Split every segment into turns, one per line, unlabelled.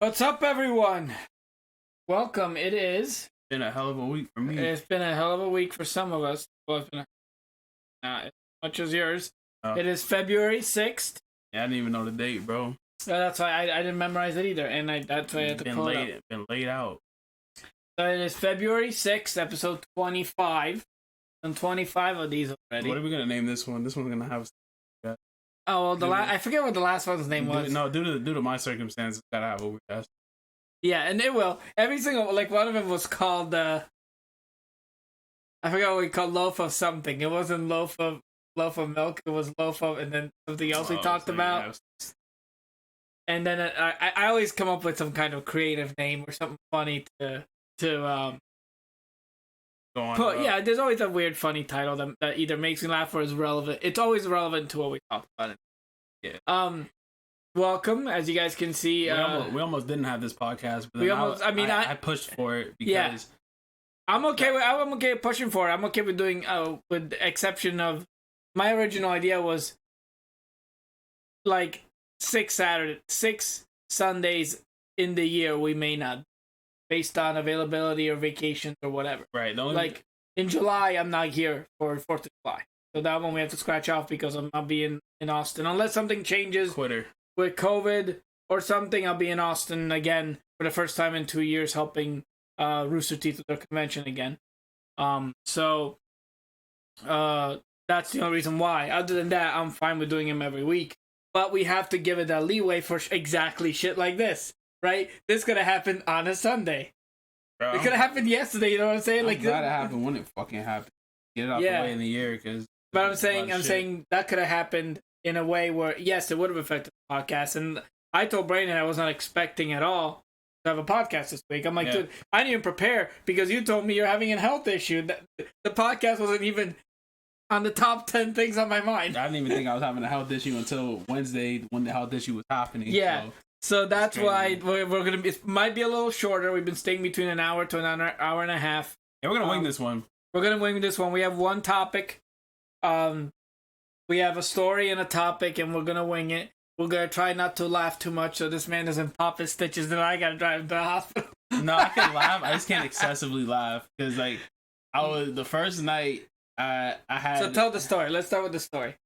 What's up, everyone? Welcome.
It's been a hell of a week for me.
It's been a hell of a week for some of us. Well, it's been not as much as yours. It is February 6th.
Yeah, I didn't even know the date, bro.
That's why I didn't memorize it either, and that's why I had to pull it up.
Been laid out.
So it is February 6th, episode 25. And 25 of these already.
What are we gonna name this one? This one's gonna have.
Oh well, I forget what the last one's name was.
No, due to my circumstances, gotta have a weird ass.
Yeah, and it will. Every single one of them was called. I forgot what we called loaf of something. It wasn't loaf of milk. It was loaf of, and then something else we talked about. Yeah. And then I always come up with some kind of creative name or something funny to
go on.
Yeah, there's always a weird funny title that either makes me laugh or is relevant. It's always relevant to what we talk about.
Yeah.
Welcome, as you guys can see.
We almost didn't have this podcast, but I pushed for it because.
Yeah. I'm okay with pushing for it. I'm okay with doing with the exception of my original idea was like 6 Sundays in the year we may not, based on availability or vacations or whatever.
Right.
Like in July, I'm not here for 4th of July, so that one we have to scratch off because I'll be in Austin unless something changes.
Quitter.
With COVID or something. I'll be in Austin again for the first time in 2 years, helping Rooster Teeth with their convention again. So that's the only reason why. Other than that, I'm fine with doing them every week. But we have to give it that leeway for exactly shit like this, right? This could have happened on a Sunday. Bro, it could have happened yesterday. You know what I'm saying?
I'm glad it happened when it fucking happened. Get it out the way in the year, because.
But I'm saying that could have happened in a way where, yes, it would have affected the podcast. And I told Brandon I was not expecting at all to have a podcast this week. I'm like, dude, I didn't even prepare because you told me you're having a health issue. The podcast wasn't even on the top 10 things on my mind.
I didn't even think I was having a health issue until Wednesday when the health issue was happening.
Yeah. So that's why we're going to be, it might be a little shorter. We've been staying between an hour to an hour and a half.
Yeah, we're going to wing this one.
We're going to wing this one. We have one topic. We have a story and a topic, and we're gonna wing it. We're gonna try not to laugh too much, so this man doesn't pop his stitches, and I gotta drive him to the hospital.
No, I can laugh. I just can't excessively laugh because, like, the first night I had.
So tell the story. Let's start with the story.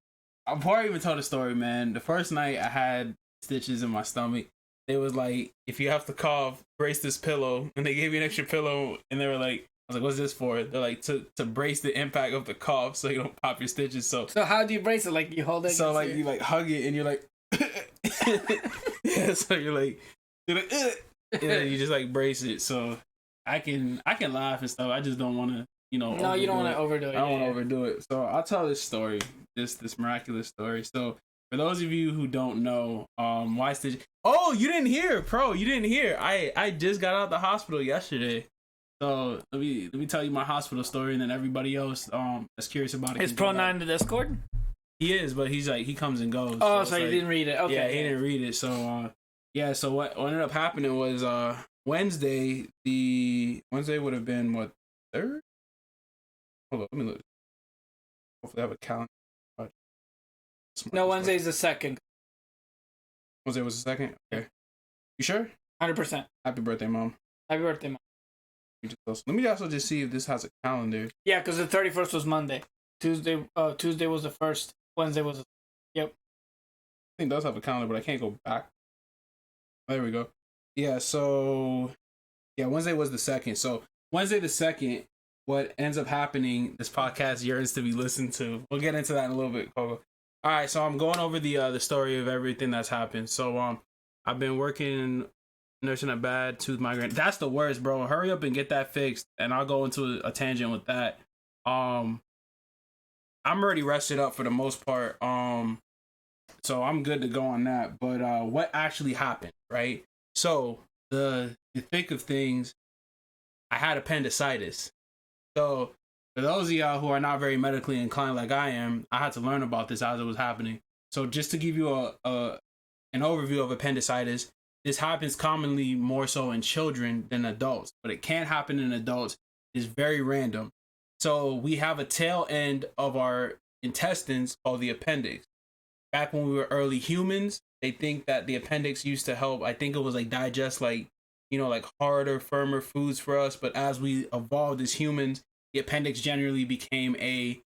Before I even tell the story, man, the first night I had stitches in my stomach. They was like, if you have to cough, brace this pillow, and they gave me an extra pillow, and they were like. I was like, what's this for? They're like, to brace the impact of the cough so you don't pop your stitches. So
how do you brace it? Like, you hold it?
So, like, you, like, hug it, and you're like... yeah, so you're like and then you just, like, brace it. So I can laugh and stuff. I just don't want to,
No, you don't want to overdo it.
I don't want to overdo it. So I'll tell this story, this miraculous story. So for those of you who don't know, why stitches... Oh, you didn't hear, Pro. You didn't hear. I just got out of the hospital yesterday. So let me tell you my hospital story, and then everybody else that's curious about it.
Is Pro not in the Discord?
He is, but he's like, he comes and goes.
Oh, so he didn't read it. Okay.
Yeah, he didn't read it. So so what ended up happening was Wednesday would have been what, 3rd? Hold on, let me look. Hopefully I have a calendar.
No, Wednesday's the 2nd.
Wednesday was the 2nd? Okay. You sure?
100%.
Happy birthday, Mom.
Happy birthday, Mom.
Let me also just see if this has a calendar.
Yeah, because the 31st was Monday. Tuesday was the 1st. Wednesday was Yep.
I think it does have a calendar, but I can't go back. There we go. Yeah, so... Yeah, Wednesday was the 2nd. So, Wednesday the 2nd, what ends up happening, this podcast yearns to be listened to. We'll get into that in a little bit, Coco. Alright, so I'm going over the story of everything that's happened. So, I've been working... nursing a bad tooth migraine. That's the worst, bro. Hurry up and get that fixed, and I'll go into a tangent with that. I'm already rested up for the most part. So I'm good to go on that. But what actually happened, right? So the thick of things, I had appendicitis. So for those of y'all who are not very medically inclined like I am, I had to learn about this as it was happening. So just to give you an overview of appendicitis. This happens commonly more so in children than adults, but it can happen in adults. It's very random. So we have a tail end of our intestines called the appendix. Back when we were early humans, They think that the appendix used to help. I think it was like digest like, you know, like harder, firmer foods for us. But as we evolved as humans, the appendix generally became a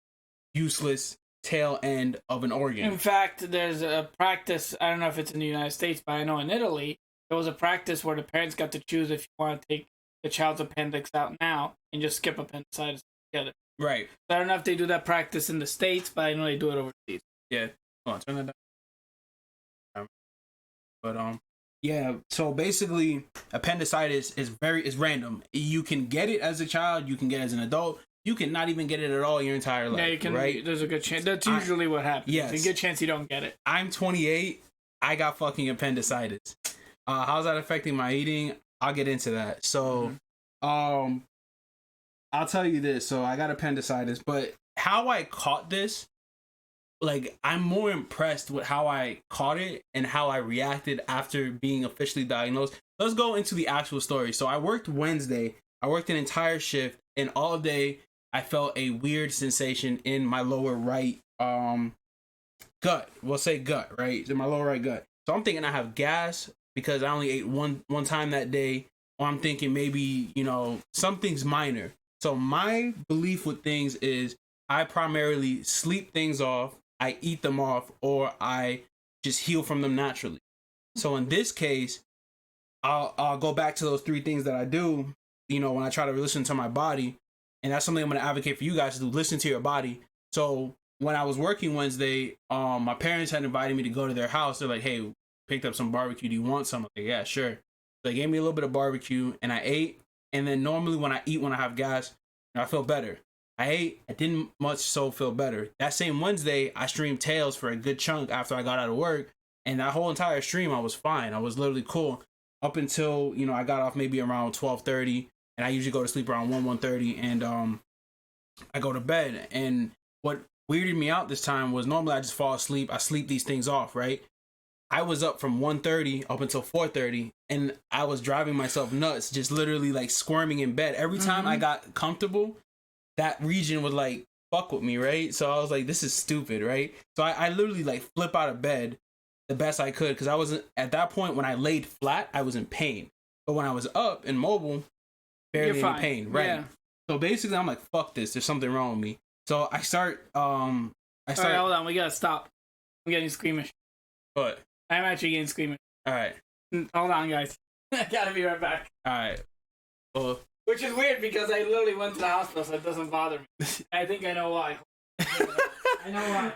useless tail end of an organ.
In fact, there's a practice, I don't know if it's in the United States, but I know in Italy, there was a practice where the parents got to choose if you want to take the child's appendix out now and just skip appendicitis together.
Right.
So I don't know if they do that practice in the States, but I know they do it overseas.
Yeah. Hold on, turn that down. But yeah, so basically appendicitis is random. You can get it as a child, you can get it as an adult, you can not even get it at all your entire life.
Yeah, you can,
right?
There's a good chance. That's usually what happens.
Yes.
There's a good chance you don't get it.
I'm 28. I got fucking appendicitis. How's that affecting my eating? I'll get into that. So, I'll tell you this. So I got appendicitis, but how I caught this, like, I'm more impressed with how I caught it and how I reacted after being officially diagnosed. Let's go into the actual story. So I worked Wednesday. I worked an entire shift, and all day I felt a weird sensation in my lower right gut. We'll say gut, right? In my lower right gut. So I'm thinking I have gas because I only ate one time that day. Or I'm thinking maybe, you know, something's minor. So my belief with things is I primarily sleep things off, I eat them off, or I just heal from them naturally. So in this case, I'll go back to those three things that I do, you know, when I try to listen to my body. And that's something I'm going to advocate for you guys to do. Listen to your body. So when I was working Wednesday, my parents had invited me to go to their house. They're like, hey, picked up some barbecue. Do you want some? I'm like, yeah, sure. So they gave me a little bit of barbecue and I ate. And then normally when I eat, when I have gas, I feel better. I ate. I didn't much so feel better. That same Wednesday, I streamed Tales for a good chunk after I got out of work. And that whole entire stream, I was fine. I was literally cool up until, you know, I got off maybe around 12:30. And I usually go to sleep around 1:30, and I go to bed. And what weirded me out this time was normally I just fall asleep. I sleep these things off, right? I was up from 1:30 up until 4:30, and I was driving myself nuts, just literally like squirming in bed. Every time I got comfortable, that region would like fuck with me, right? So I was like, this is stupid, right? So I literally like flip out of bed the best I could because I wasn't, at that point when I laid flat, I was in pain. But when I was up and mobile, barely any pain, right? Yeah. So basically, I'm like, fuck this. There's something wrong with me. So I start. All right,
hold on. We gotta stop. I'm getting squeamish.
What?
I'm actually getting squeamish.
All right.
Hold on, guys. I gotta be right back.
All right. Well,
which is weird because I literally went to the hospital, so it doesn't bother me. I think I know why. I know why.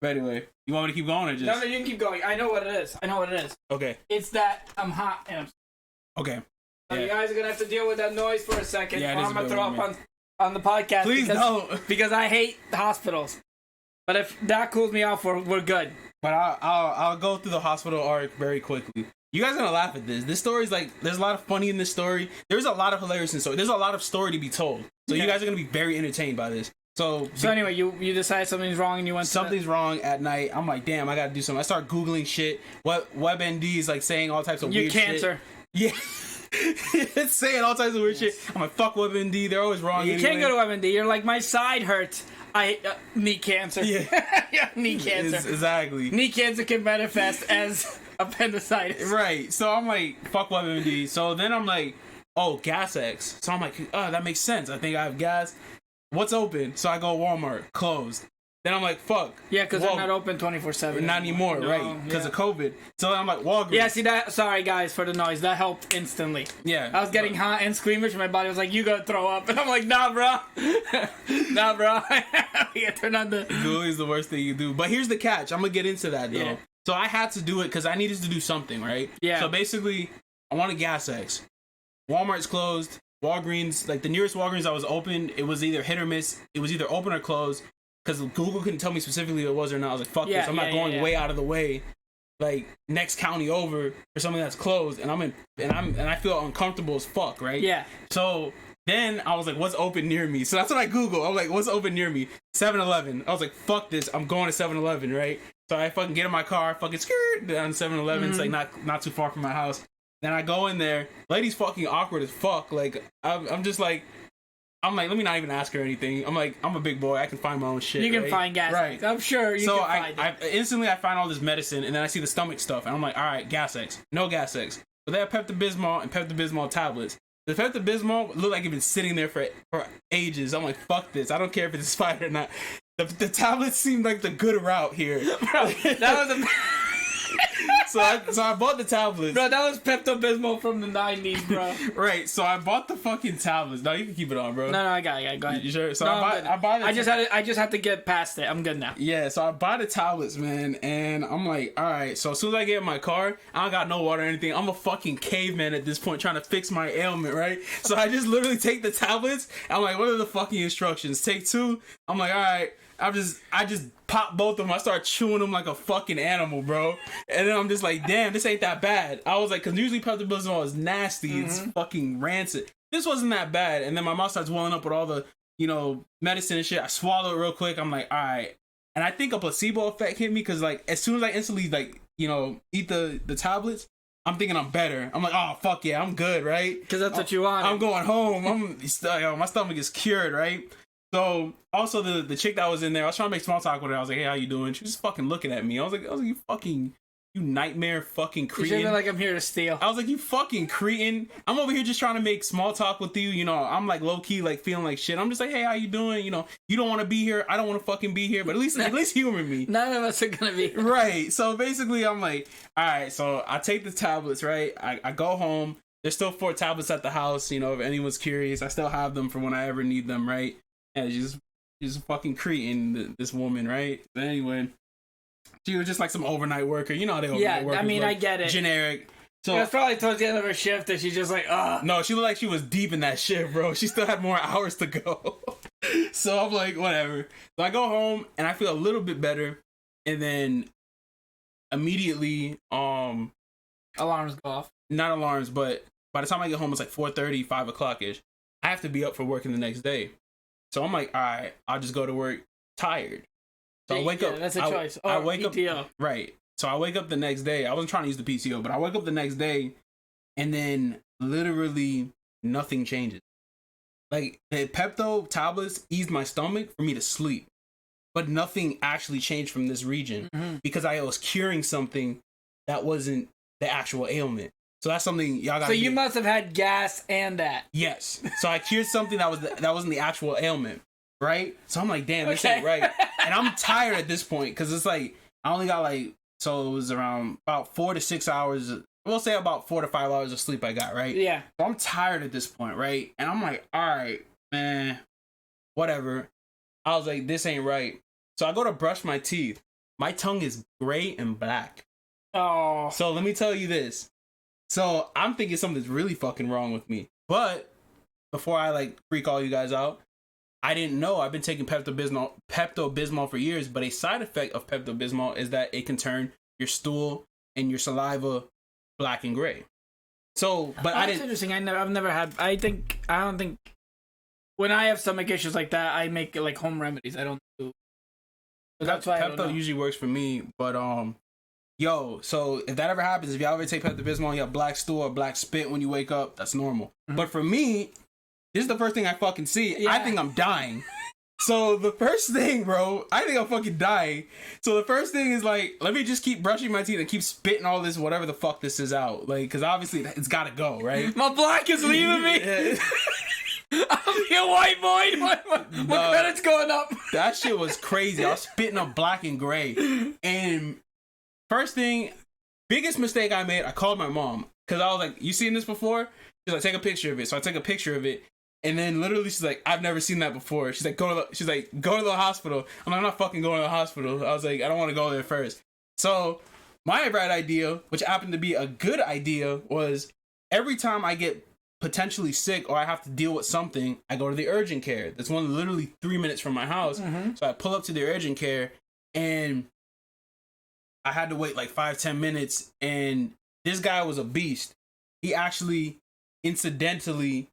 But anyway, you want me to keep going or just?
No, you can keep going. I know what it is.
Okay.
It's that I'm hot and I'm.
Okay.
So you guys are gonna have to deal with that noise for a second.
Yeah,
or I'm gonna throw up on the podcast.
Please don't,
because I hate hospitals. But if that cools me off, we're good.
But I'll go through the hospital arc very quickly. You guys are gonna laugh at this. This story's like, there's a lot of funny in this story. There's a lot of hilarious in the story. There's a lot of story to be told. So you guys are gonna be very entertained by this. So
anyway, you decide something's wrong and you went.
Something's wrong at night. I'm like, damn, I gotta do something. I start googling shit. What WebMD is like saying all types of weird
cancer.
Shit. Yeah. It's saying all types of weird shit. I'm like, fuck WebMD. They're always wrong.
You can't go to WebMD. You're like, my side hurts. I knee cancer.
Yeah.
Knee cancer.
Exactly.
Knee cancer can manifest as appendicitis.
Right. So I'm like, fuck WebMD. So then I'm like, oh, GasX. So I'm like, oh, that makes sense. I think I have gas. What's open? So I go Walmart. Closed. Then I'm like, fuck.
Yeah, because they're not open 24/7.
Not anymore, right? Because of COVID. So I'm like, Walgreens.
Yeah, see that? Sorry, guys, for the noise. That helped instantly.
Yeah.
I was getting hot and squeamish. My body was like, you gotta throw up. And I'm like, nah, bro. Nah, bro. Yeah, turn on the...
Google is the worst thing you do. But here's the catch. I'm going to get into that, though. Yeah. So I had to do it because I needed to do something, right?
Yeah.
So basically, I wanted GasX. Walmart's closed. Walgreens, like the nearest Walgreens I was open, it was either hit or miss. It was either open or closed. Because Google couldn't tell me specifically if it was or not. I was like, fuck this. I'm not going way out of the way, like next county over for something that's closed, and I feel uncomfortable as fuck, right?
Yeah.
So then I was like, what's open near me? So that's what I Googled. I'm like, what's open near me? 7-Eleven. I was like, fuck this. I'm going to 7-Eleven, right? So I fucking get in my car, fucking skirt down 7-Eleven. It's like not too far from my house. Then I go in there. Lady's fucking awkward as fuck. Like I'm just like, I'm like, let me not even ask her anything. I'm like, I'm a big boy. I can find my own shit.
You can
right?
find gas.
Right.
I'm sure you can find it.
I instantly I find all this medicine, and then I see the stomach stuff, and I'm like, all right, Gas X. No Gas X. But they have Pepto-Bismol and Pepto-Bismol tablets. The Pepto-Bismol looked like it been sitting there for ages. I'm like, fuck this. I don't care if it's expired or not. The tablets seemed like the good route here.
Bro, that was a...
So I bought the tablets.
Bro, that was Pepto-Bismol from the 90s, bro.
Right, so I bought the fucking tablets. No, you can keep it on, bro.
No, I got it. Go ahead.
You sure? So
no,
I buy the
I just had to get past it. I'm good now.
Yeah, so I buy the tablets, man, and I'm like, all right. So as soon as I get in my car, I don't got no water or anything. I'm a fucking caveman at this point, trying to fix my ailment, right? So I just literally take the tablets. I'm like, what are the fucking instructions? Take 2. I'm like, all right. I just pop both of them. I start chewing them like a fucking animal, bro. And then I'm just like, damn, this ain't that bad. I was like, because usually Pepto-Bismol is nasty. Mm-hmm. It's fucking rancid. This wasn't that bad. And then my mouth starts welling up with all the, medicine and shit. I swallow it real quick. I'm like, all right. And I think a placebo effect hit me because, like, as soon as I instantly, like, eat the tablets, I'm thinking I'm better. I'm like, oh, fuck yeah, I'm good, right?
Because that's what you want.
I'm going home. My stomach is cured, right? So also the chick that was in there, I was trying to make small talk with her. I was like, hey, how you doing? She was just fucking looking at me. I was like, you nightmare fucking cretin.
You like I'm here to steal.
I was like, you fucking cretin. I'm over here just trying to make small talk with you. I'm like low key, like feeling like shit. I'm just like, hey, how you doing? You don't want to be here. I don't want to fucking be here, but at least humor me.
None of us are gonna be here.
Right. So basically, I'm like, all right. So I take the tablets, right? I go home. There's still 4 tablets at the house. If anyone's curious, I still have them for when I ever need them, right? And she's fucking cretin, this woman, right? But anyway, she was just like some overnight worker. You know how they overnight workers.
Yeah, I mean,
like,
I get it.
Generic. So
it was probably towards the end of her shift that she's just like, ugh.
No, she looked like she was deep in that shift, bro. She still had more hours to go. So I'm like, whatever. So I go home and I feel a little bit better, and then immediately,
alarms go off.
Not alarms, but by the time I get home, it's like 4:30, 5 o'clock ish. I have to be up for working the next day. So I'm like, all right, I'll just go to work tired. So I wake up.
That's a choice.
I wake
PTO.
up. Right. So I wake up the next day. I wasn't trying to use the PTO, but I wake up the next day, and then literally nothing changes. Like, the Pepto tablets eased my stomach for me to sleep, but nothing actually changed from this region because I was curing something that wasn't the actual ailment. So that's something y'all got.
So you must have had gas and that.
Yes. So I cured something that wasn't the actual ailment, right? So I'm like, damn, this ain't right. And I'm tired at this point because it's like I only got so it was around about 4 to 6 hours. We'll say about 4 to 5 hours of sleep I got, right?
Yeah.
So I'm tired at this point, right? And I'm like, all right, man, whatever. I was like, this ain't right. So I go to brush my teeth. My tongue is gray and black.
Oh.
So let me tell you this. So I'm thinking something's really fucking wrong with me. But before I freak all you guys out, I didn't know. I've been taking Pepto-Bismol for years, but a side effect of Pepto-Bismol is that it can turn your stool and your saliva black and gray. So, but I didn't.
That's interesting. I've never had. I don't think when I have stomach issues like that, I make home remedies. I don't do. So that's why
Pepto usually works for me, but Yo, so if that ever happens, if y'all ever take Pepto-Bismol, you have black stool or black spit when you wake up, that's normal. Mm-hmm. But for me, this is the first thing I fucking see. Yeah. I think I'm dying. So the first thing, bro, I think I'm fucking dying. So the first thing is let me just keep brushing my teeth and keep spitting all this, whatever the fuck this is out. Because obviously it's gotta go, right?
My black is leaving me. I'm a white boy. My credit's going up.
That shit was crazy. I was spitting up black and gray. And first thing, biggest mistake I made, I called my mom. Because I was like, you seen this before? She's like, take a picture of it. So I take a picture of it. And then literally she's like, I've never seen that before. She's like, go to the hospital. I'm not fucking going to the hospital. I was like, I don't want to go there first. So my bright idea, which happened to be a good idea, was every time I get potentially sick or I have to deal with something, I go to the urgent care. That's literally 3 minutes from my house. Mm-hmm. So I pull up to the urgent care and I had to wait 5-10 minutes, and this guy was a beast. He actually incidentally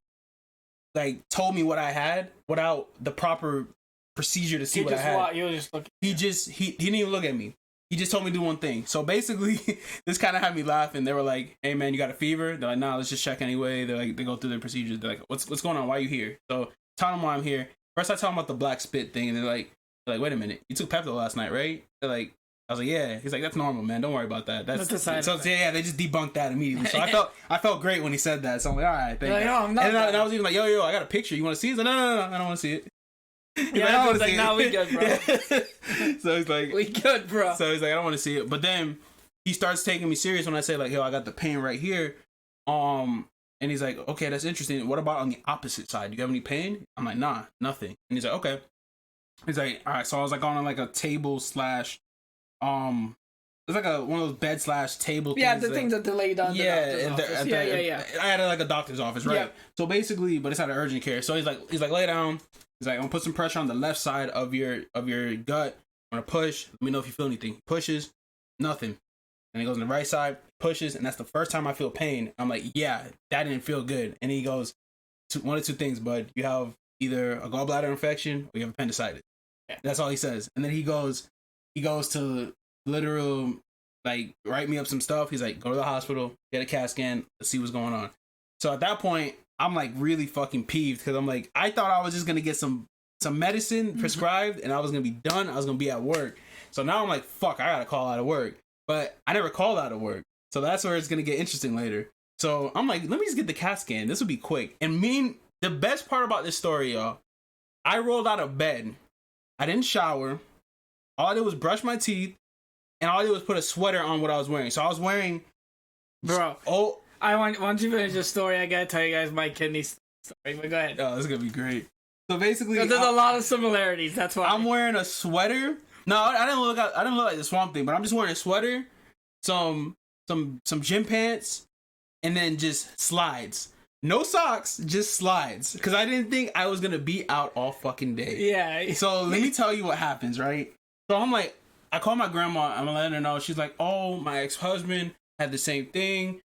told me what I had without the proper procedure to see what I had.
You just look.
He didn't even look at me. He just told me to do one thing. So basically, this kind of had me laughing. They were like, "Hey man, you got a fever?" They're like, "Nah, let's just check anyway." They're like, they go through their procedures. They're like, "What's going on? Why are you here?" So telling them why I'm here. First, I tell them about the black spit thing, and they're like, wait a minute, you took Pepto last night, right? They're like, I was like, yeah. He's like, that's normal, man. Don't worry about that. That's a side effect. Yeah, they just debunked that immediately. So I felt great when he said that. So I'm like, all right, thank you.
I'm not.
And I was even like, yo, I got a picture. You want to see it? He's like, no, I don't want to see it.
Yeah, I was like, no, we good, bro.
So he's like,
we good, bro.
So he's like, I don't want to see it. But then he starts taking me serious when I say like, yo, I got the pain right here. And he's like, okay, that's interesting. What about on the opposite side? Do you have any pain? I'm like, nah, nothing. And he's like, okay. He's like, all right. So I was like on like a table slash, it's like one of those bed slash table things.
Yeah, the things that they lay down.
Yeah,
yeah.
I had like a doctor's office, right?
Yeah.
So basically, but it's at an urgent care. So he's like, lay down. He's like, I'm gonna put some pressure on the left side of your gut. I'm gonna push. Let me know if you feel anything. He pushes, nothing. And he goes on the right side, pushes, and that's the first time I feel pain. I'm like, yeah, that didn't feel good. And he goes, one of two things, bud. You have either a gallbladder infection or you have appendicitis. Yeah. That's all he says. And then he goes to literal, like, write me up some stuff. He's like, go to the hospital, get a CAT scan, let's see what's going on. So at that point, I'm like really fucking peeved because I'm like, I thought I was just gonna get some medicine prescribed and I was gonna be done. I was gonna be at work. So now I'm like, fuck, I gotta call out of work. But I never called out of work. So that's where it's gonna get interesting later. So I'm like, let me just get the CAT scan. This will be quick. And the best part about this story, y'all, I rolled out of bed. I didn't shower. All I did was brush my teeth. And all I did was put a sweater on what I was wearing. So I was wearing...
Bro.
Oh.
Once you finish the story, I gotta tell you guys my kidney story. But go ahead.
Oh, this is gonna be great. So basically...
There's a lot of similarities. That's why.
I'm wearing a sweater. No, I didn't look like the Swamp Thing, but I'm just wearing a sweater, some gym pants, and then just slides. No socks, just slides. Because I didn't think I was gonna be out all fucking day.
Yeah.
So let me tell you what happens, right? So I'm like, I call my grandma. I'm letting her know. She's like, oh, my ex-husband had the same thing.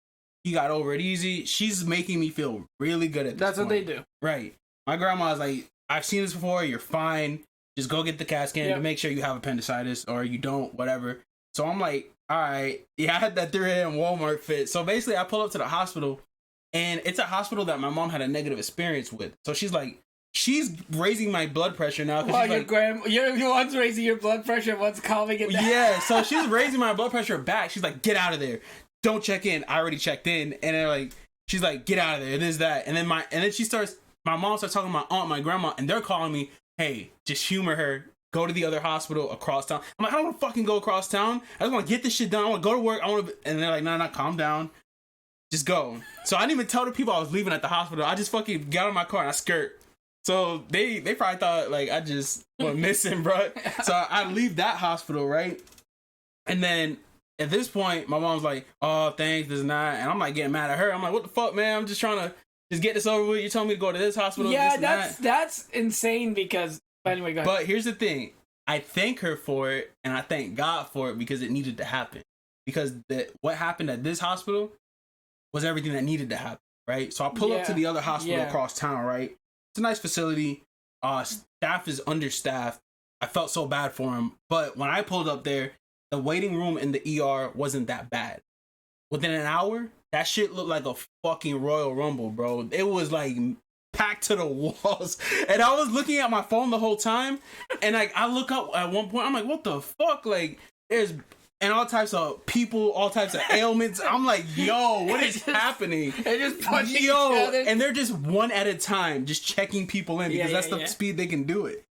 He got over it easy. She's making me feel really good at this
That's
point.
what they do.
Right. My grandma's like, I've seen this before. You're fine. Just go get the CAT scan to make sure you have appendicitis or you don't, whatever. So I'm like, all right. Yeah, I had that 3 a.m. Walmart fit. So basically, I pull up to the hospital, and it's a hospital that my mom had a negative experience with. So she's like, she's raising my blood pressure now.
Well,
she's
you're one's raising your blood pressure, one's calming it down.
Yeah, so she's raising my blood pressure back. She's like, get out of there. Don't check in. I already checked in. And they're like, she's like, get out of there. This, that. And then my mom starts talking to my aunt, my grandma, and they're calling me, hey, just humor her. Go to the other hospital across town. I'm like, I don't want to fucking go across town. I just want to get this shit done. I want to go to work. And they're like, no, calm down. Just go. So I didn't even tell the people I was leaving at the hospital. I just fucking got in my car and I skirt. So they probably thought like I just went missing, bro. So I leave that hospital, right? And then at this point, my mom's like, oh, thanks, this and that. And I'm like getting mad at her. I'm like, what the fuck, man? I'm just trying to just get this over with. You're telling me to go to this hospital.
Yeah,
this
that's insane because anyway, go ahead.
But here's the thing. I thank her for it and I thank God for it because it needed to happen. Because what happened at this hospital was everything that needed to happen, right? So I pull up to the other hospital across town, right? It's a nice facility. Staff is understaffed. I felt so bad for him. But when I pulled up there, the waiting room in the ER wasn't that bad. Within an hour, that shit looked like a fucking Royal Rumble, bro. It was like packed to the walls. And I was looking at my phone the whole time. And like I look up at one point, I'm like, what the fuck? Like there's and all types of people, all types of ailments. I'm like, yo, what is happening?
They're just punching each other.
And they're just one at a time, just checking people in because that's the speed they can do it.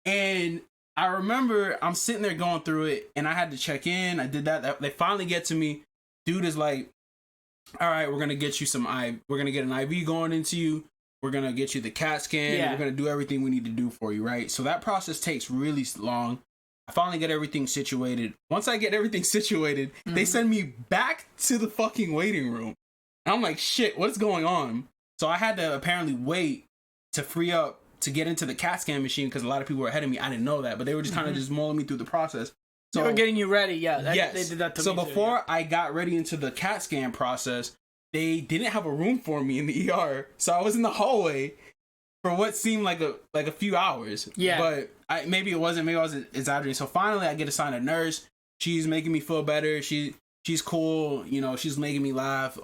And I remember I'm sitting there going through it, and I had to check in. I did that. They finally get to me. Dude is like, all right, we're gonna get you we're gonna get an IV going into you. We're gonna get you the CAT scan. Yeah. We're gonna do everything we need to do for you, right? So that process takes really long. I finally get everything situated. Once I get everything situated, they send me back to the fucking waiting room. And I'm like, shit, what's going on? So I had to apparently wait to free up to get into the CAT scan machine because a lot of people were ahead of me. I didn't know that, but they were just kind of just mulling me through the process. So
they were getting you ready, yeah.
Yes.
They did that to me.
So before I got ready into the CAT scan process, they didn't have a room for me in the ER. So I was in the hallway for what seemed like a few hours. Yeah. But maybe it wasn't. Maybe I was exaggerating. So finally, I get assigned a nurse. She's making me feel better. She's cool. You know, she's making me laugh.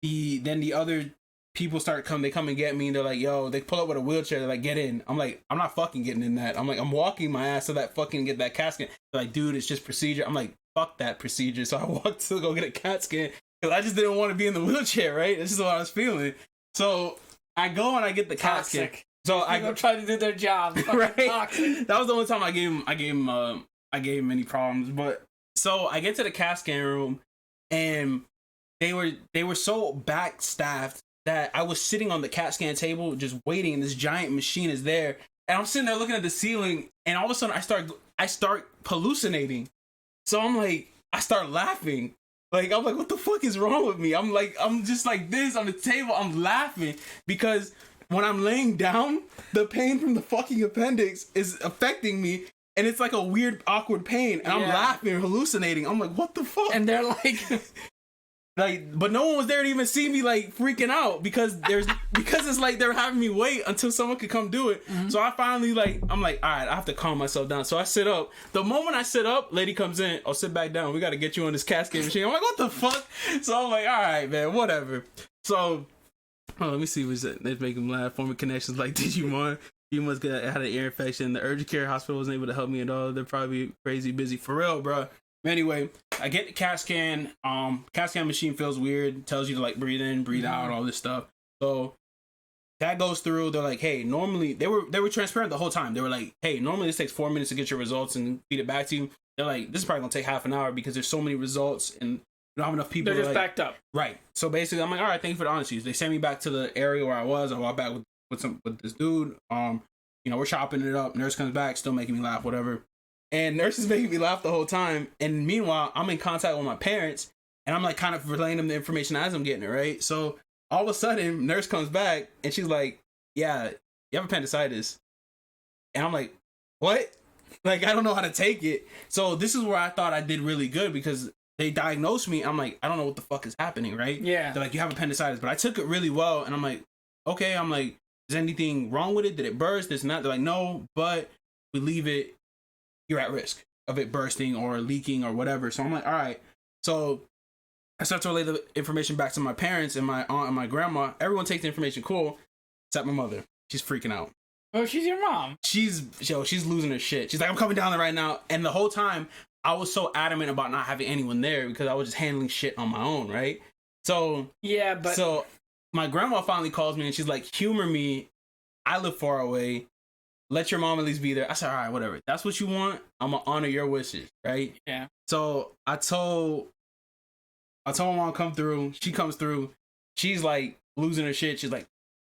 The other people they come and get me, and they're like, yo, they pull up with a wheelchair, they're like, get in. I'm like, I'm not fucking getting in that. I'm like, I'm walking my ass to that fucking get that CAT scan. They're like, dude, it's just procedure. I'm like, fuck that procedure. So I walked to go get a CAT scan because I just didn't want to be in the wheelchair, right? This is what I was feeling. So I go and I get the CAT scan. So I go
try to do their job.
Right. That was the only time I gave him any problems. But so I get to the CAT scan room, and they were so backstaffed that I was sitting on the CAT scan table just waiting, and this giant machine is there, and I'm sitting there looking at the ceiling, and all of a sudden I start hallucinating. So I'm like, I start laughing. Like, I'm like, what the fuck is wrong with me? I'm just like this on the table. I'm laughing because when I'm laying down, the pain from the fucking appendix is affecting me, and it's like a weird, awkward pain, and I'm laughing, hallucinating. I'm like, what the fuck?
And they're like,
but no one was there to even see me like freaking out because it's like they're having me wait until someone could come do it. Mm-hmm. So I finally I'm like, all right, I have to calm myself down. So I sit up. The moment I sit up, lady comes in. I'll sit back down. We got to get you on this CAT scan machine. I'm like, what the fuck? So I'm like, all right, man, whatever. So let me see what's that. They make him laugh. Forming connections like Digimon. You must had an ear infection. The urgent care hospital wasn't able to help me at all. They're probably crazy busy for real, bro. Anyway, I get the CAT scan. CAT scan machine feels weird. Tells you to like breathe in, breathe out, all this stuff. So that goes through. They're like, hey, normally they were transparent the whole time. They were like, hey, normally this takes 4 minutes to get your results and feed it back to you. They're like, this is probably gonna take half an hour because there's so many results and we don't have enough people.
They're just backed up.
Right. So basically, I'm like, all right, thank you for the honesty. They sent me back to the area where I was. I walk back with this dude. We're chopping it up. Nurse comes back, still making me laugh, whatever. And nurse is making me laugh the whole time. And meanwhile, I'm in contact with my parents, and I'm like kind of relaying them the information as I'm getting it, right? So all of a sudden, nurse comes back, and she's like, yeah, you have appendicitis. And I'm like, what? Like, I don't know how to take it. So this is where I thought I did really good because they diagnosed me. I'm like, I don't know what the fuck is happening, right?
Yeah.
They're like, you have appendicitis. But I took it really well, and I'm like, okay. I'm like, is anything wrong with it? Did it burst? This and that? They're like, no, but we leave it. You're at risk of it bursting or leaking or whatever. So I'm like, all right. So I start to relay the information back to my parents and my aunt and my grandma. Everyone takes the information cool, except my mother. She's freaking out.
Oh, she's your mom.
She's losing her shit. She's like, I'm coming down there right now. And the whole time, I was so adamant about not having anyone there because I was just handling shit on my own, right? So
yeah, but
so my grandma finally calls me and she's like, humor me. I live far away. Let your mom at least be there. I said, all right, whatever. That's what you want. I'm gonna honor your wishes, right?
Yeah.
So I told my mom to come through. She comes through. She's like losing her shit. She's like,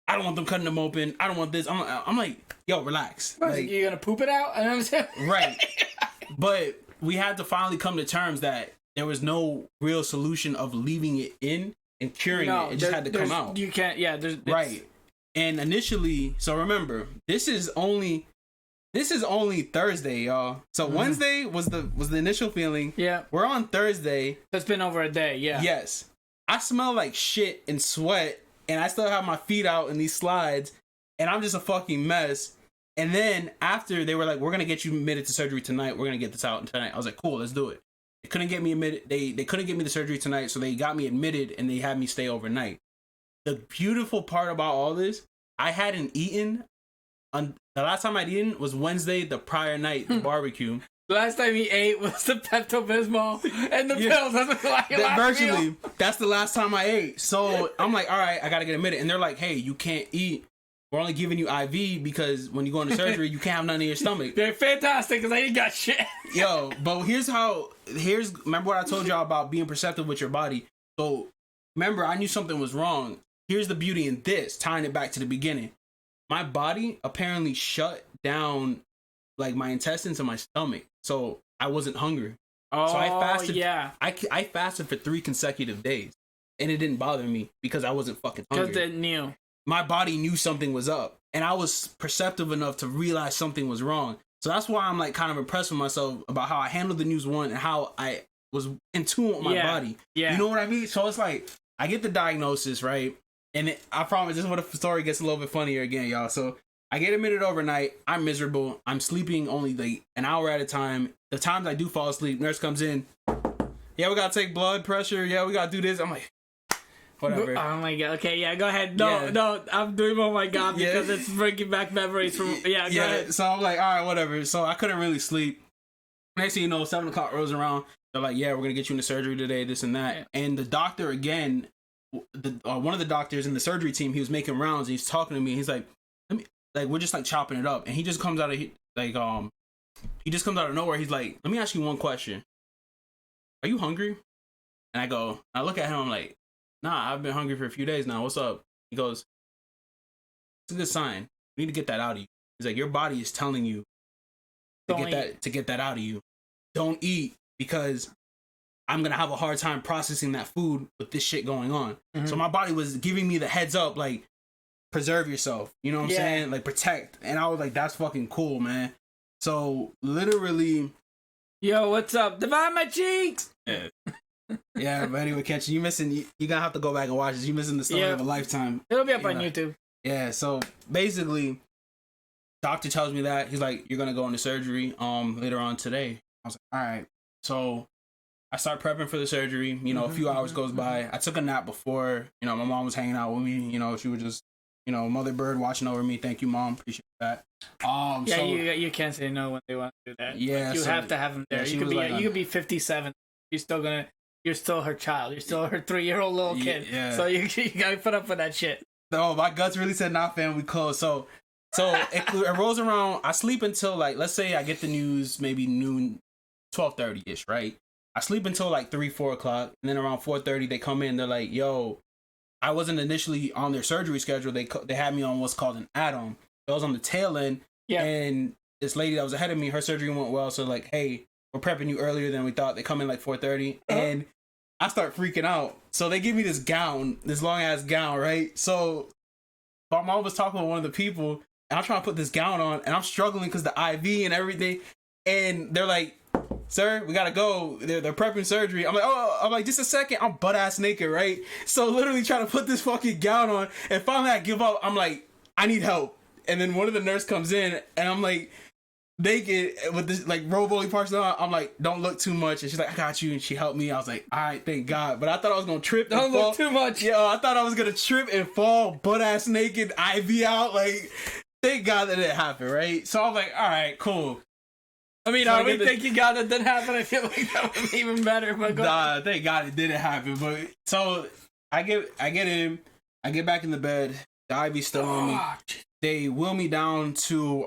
I don't want them cutting them open. I don't want this. I'm like, yo, relax. Like,
you're gonna poop it out? I understand.
Right. But we had to finally come to terms that there was no real solution of leaving it in and curing it. It just had to come out.
You can't. Yeah.
Right. And initially, so remember, this is only Thursday, y'all. So Wednesday was the initial feeling.
Yeah.
We're on Thursday.
That's been over a day. Yeah.
Yes. I smell like shit and sweat, and I still have my feet out in these slides, and I'm just a fucking mess. And then after they were like, we're gonna get you admitted to surgery tonight. We're gonna get this out tonight. I was like, cool, let's do it. They couldn't get me admitted. They couldn't get me the surgery tonight, so they got me admitted and they had me stay overnight. The beautiful part about all this, I hadn't eaten. The last time I'd eaten was Wednesday, the prior night, the barbecue.
The last time he ate was the Pepto-Bismol and the pills.
Virtually, that's the last time I ate. So I'm like, all right, I gotta get admitted. And they're like, hey, you can't eat. We're only giving you IV because when you go into surgery, you can't have nothing in your stomach.
They're fantastic because I ain't got shit.
Yo, but remember what I told y'all about being perceptive with your body. So remember, I knew something was wrong. Here's the beauty in this, tying it back to the beginning. My body apparently shut down like my intestines and my stomach. So I wasn't hungry.
Oh,
so I fasted.
Yeah.
I fasted for 3 consecutive days. And it didn't bother me because I wasn't fucking hungry.
Because they knew.
My body knew something was up. And I was perceptive enough to realize something was wrong. So that's why I'm like kind of impressed with myself about how I handled the news and how I was in tune with my body.
Yeah.
You know what I mean? So it's like, I get the diagnosis, right? And I promise this is where the story gets a little bit funnier again, y'all. So I get admitted overnight. I'm miserable. I'm sleeping only like an hour at a time. The times I do fall asleep, nurse comes in. Yeah, we got to take blood pressure. Yeah, we got to do this. I'm like, whatever.
Oh my god. Okay, yeah, go ahead. No, I'm doing oh my god because it's bringing back memories from. Yeah, go ahead.
So I'm like, all right, whatever. So I couldn't really sleep. Next thing you know, 7 o'clock rolls around. They're like, yeah, we're gonna get you into surgery today, this and that. Yeah. And the doctor again, one of the doctors in the surgery team, he was making rounds. He's talking to me. He's like, we're just like chopping it up, and he just comes out of he just comes out of nowhere. He's like, let me ask you one question. Are you hungry? And I look at him. I'm like, nah, I've been hungry for a few days now. What's up? He goes, it's a good sign. We need to get that out of you. He's like, your body is telling you to get that out of you. Don't eat because I'm going to have a hard time processing that food with this shit going on. Mm-hmm. So my body was giving me the heads up, like, preserve yourself. You know what I'm saying? Like, protect. And I was like, that's fucking cool, man. So literally.
Yo, what's up? Divide my cheeks.
Yeah. Yeah, but anyway, Ketch, you missing. You're gonna have to go back and watch this. You missing the story of a lifetime.
It'll be up on YouTube.
Yeah. So basically, doctor tells me that he's like, you're gonna go into surgery later on today. I was like, all right. So I start prepping for the surgery. You know, a few hours goes by. I took a nap before. You know, my mom was hanging out with me. You know, she was just, you know, mother bird watching over me. Thank you, Mom. Appreciate that.
Yeah, so, you can't say no when they want to do that.
Yeah,
you have to have them there. Yeah, you could be 57. You're still her child. You're still her 3-year-old little kid. Yeah. So you gotta put up with that shit.
No, my guts really said, nah, fam, we close. So it rolls around. I sleep until, like, let's say I get the news maybe noon, 12:30-ish, right? I sleep until like 3-4 o'clock, and then around 4:30 they come in. They're like, yo, I wasn't initially on their surgery schedule. They had me on what's called an add-on. I was on the tail end, and this lady that was ahead of me, her surgery went well. So like, hey, we're prepping you earlier than we thought. They come in like 4:30, and I start freaking out. So they give me this gown, this long ass gown, right? So my mom was talking with one of the people, and I'm trying to put this gown on, and I'm struggling because the IV and everything. And they're like, sir, we gotta go. They're prepping surgery. I'm like, just a second. I'm butt ass naked, right? So literally trying to put this fucking gown on, and finally I give up. I'm like, I need help. And then one of the nurse comes in, and I'm like, naked with this like robo parts on. I'm like, don't look too much. And she's like, I got you. And she helped me. I was like, all right, thank God. But I thought I was gonna trip.
Don't look too much.
Yeah, I thought I was gonna trip and fall butt ass naked, IV out. Like, thank God that didn't happen, right? So I'm like, all right, cool.
I mean, I really think you got that didn't happen. I feel like that would be even better. But
nah, thank God it didn't happen. But so I get in, I get back in the bed. The IV's still on me. They wheel me down to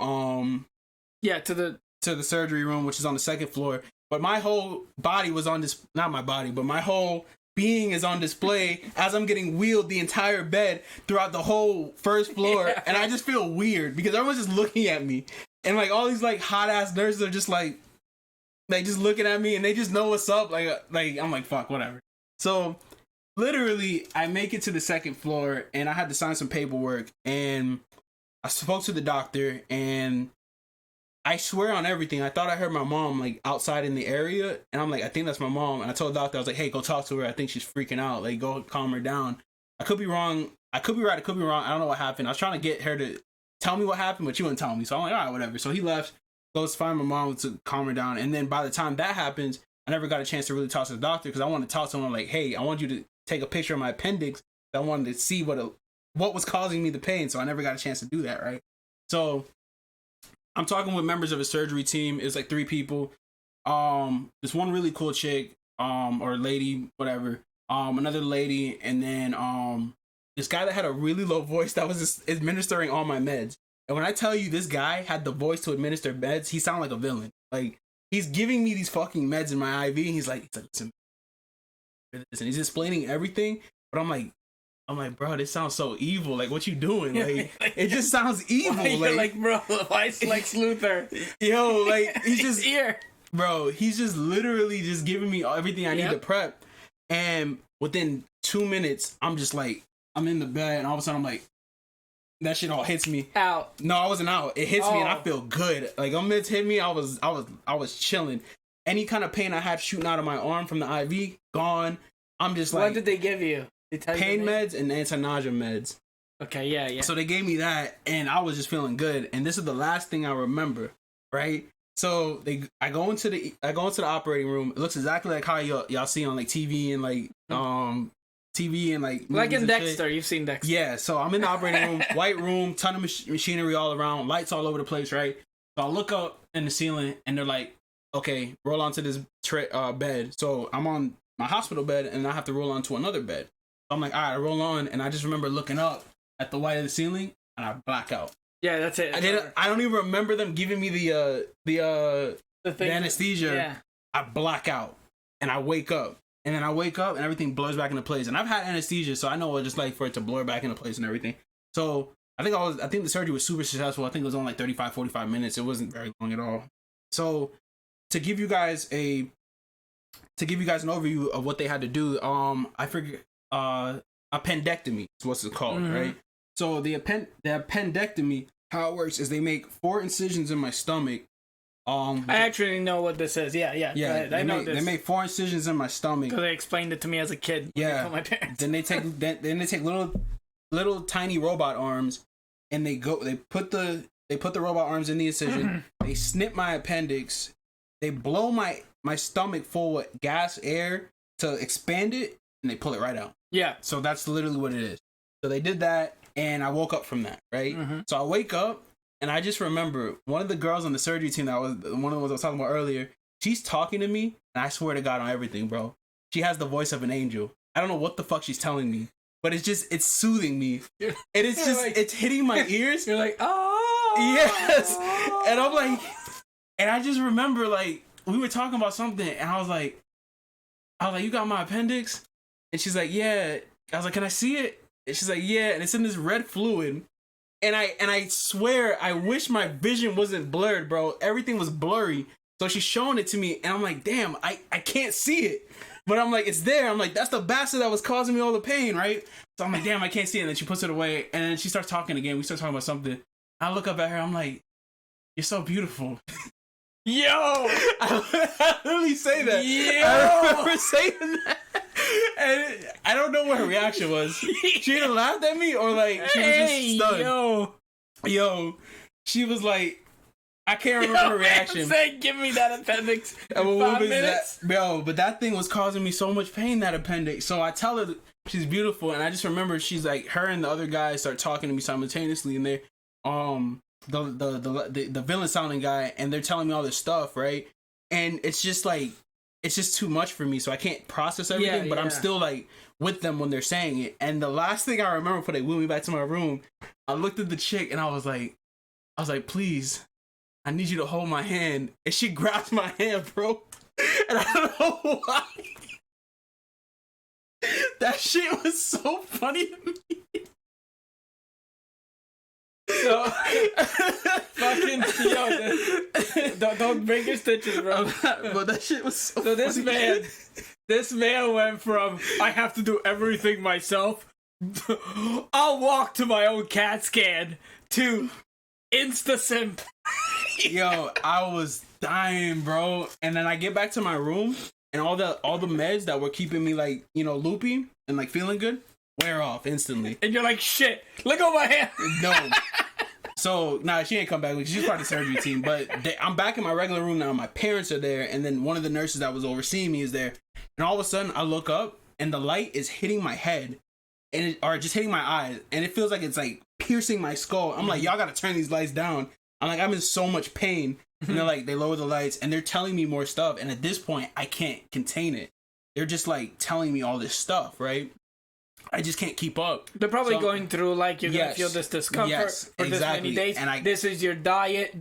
to the surgery room, which is on the second floor. But my whole body was on this, not my body, but my whole being is on display as I'm getting wheeled the entire bed throughout the whole first floor. Yeah. And I just feel weird because everyone's just looking at me. And like all these like hot ass nurses are just like just looking at me, and they just know what's up. Like I'm like, fuck, whatever. So literally I make it to the second floor, and I had to sign some paperwork, and I spoke to the doctor, and I swear on everything, I thought I heard my mom like outside in the area, and I'm like, I think that's my mom. And I told the doctor, I was like, hey, go talk to her. I think she's freaking out. Like, go calm her down. I could be wrong. I could be right. I could be wrong. I don't know what happened. I was trying to get her to tell me what happened, but she wouldn't tell me. So I'm like, all right, whatever. So he left, goes to find my mom to calm her down. And then by the time that happens, I never got a chance to really talk to the doctor because I wanted to talk to him like, hey, I want you to take a picture of my appendix. I wanted to see what was causing me the pain. So I never got a chance to do that, right? So I'm talking with members of a surgery team. It's like 3 people. This one really cool chick, or lady, whatever. Another lady, and then this guy that had a really low voice that was just administering all my meds. And when I tell you this guy had the voice to administer meds, he sounded like a villain. Like, he's giving me these fucking meds in my IV, and he's like, listen, and he's explaining everything, but I'm like, bro, this sounds so evil. Like, what you doing? Like, it just sounds evil.
Like, bro, why is Lex Luthor?
Yo, like, he's just
here.
Bro, he's just literally just giving me everything I need to prep. And within 2 minutes, I'm just like, I'm in the bed, and all of a sudden I'm like, that shit all hits me.
Out.
No, I wasn't out. It hits me, and I feel good. Like, a meds hit me, I was chilling. Any kind of pain I had shooting out of my arm from the IV, gone. I'm just like,
what did they give you?
Pain meds and anti-nausea meds.
Okay, yeah.
So they gave me that, and I was just feeling good. And this is the last thing I remember, right? So I go into the operating room. It looks exactly like how y'all see on like TV and like TV and like
in
and
Dexter.
shit.
You've seen Dexter.
Yeah, so I'm in the operating room, white room, ton of machinery all around, lights all over the place, right? So I look up in the ceiling and they're like, okay, roll onto this bed. So I'm on my hospital bed and I have to roll onto another bed. So I'm like, all right, I roll on, and I just remember looking up at the white of the ceiling and I black out.
Yeah, that's it.
I don't even remember them giving me the anesthesia.
Yeah.
I black out and I wake up. And then I wake up and everything blurs back into place. And I've had anesthesia, so I know what it's like for it to blur back into place and everything. So I think the surgery was super successful. I think it was only like 35, 45 minutes. It wasn't very long at all. So to give you guys an overview of what they had to do, I forget, appendectomy is what's it called, right? So the appendectomy, how it works is they make 4 incisions in my stomach.
I actually know what this is. Yeah. I know this.
They made 4 incisions in my stomach
because they explained it to me as a kid.
Yeah.
My parents.
Then they take little tiny robot arms, and they put the robot arms in the incision. They snip my appendix. They blow my stomach full with gas, air to expand it, and they pull it right out.
Yeah.
So that's literally what it is. So they did that, and I woke up from that, right? So I wake up. And I just remember one of the girls on the surgery team that was one of the ones I was talking about earlier. She's talking to me, and I swear to God on everything, bro. She has the voice of an angel. I don't know what the fuck she's telling me, but it's soothing me. And it's hitting my ears.
You're like, oh,
yes. And I'm like, and I just remember like we were talking about something, and I was like, you got my appendix? And she's like, yeah. I was like, can I see it? And she's like, yeah. And it's in this red fluid. And I swear, I wish my vision wasn't blurred, bro. Everything was blurry. So she's showing it to me, and I'm like, damn, I can't see it. But I'm like, it's there. I'm like, that's the bastard that was causing me all the pain, right? So I'm like, damn, I can't see it. And then she puts it away, and then she starts talking again. We start talking about something. I look up at her, I'm like, you're so beautiful.
Yo!
I literally say that.
Yo!
I remember saying that. And I don't know what her reaction was. She either laughed at me or like she was just stunned. Yo. She was like, I can't remember her reaction.
Say, give me that appendix.
In
5 minutes.
But that thing was causing me so much pain, that appendix. So I tell her she's beautiful, and I just remember she's like, her and the other guys start talking to me simultaneously, and they the villain sounding guy, and they're telling me all this stuff, right? And it's just like, it's just too much for me, so I can't process everything, but I'm still like with them when they're saying it. And the last thing I remember before they wheeled me back to my room, I looked at the chick and I was like, please, I need you to hold my hand. And she grabbed my hand, bro. And I don't know why. That shit was so funny to me.
So, fucking, don't break your stitches, bro.
But that shit was so funny.
This man went from, I have to do everything myself, I'll walk to my own CAT scan, to insta-simp.
Yo, I was dying, bro. And then I get back to my room, and all the meds that were keeping me like, loopy and like feeling good wear off instantly.
And you're like, shit, look at my hand.
No. So, she ain't come back. She's part of the surgery team. But I'm back in my regular room now. My parents are there. And then one of the nurses that was overseeing me is there. And all of a sudden, I look up, and the light is hitting my head. Or just hitting my eyes. And it feels like it's like piercing my skull. I'm like, y'all got to turn these lights down. I'm like, I'm in so much pain. And they're like, they lower the lights. And they're telling me more stuff. And at this point, I can't contain it. They're just like telling me all this stuff, right? I just can't keep up.
They're probably going through like, you're gonna feel this discomfort for this many days. And this is your diet.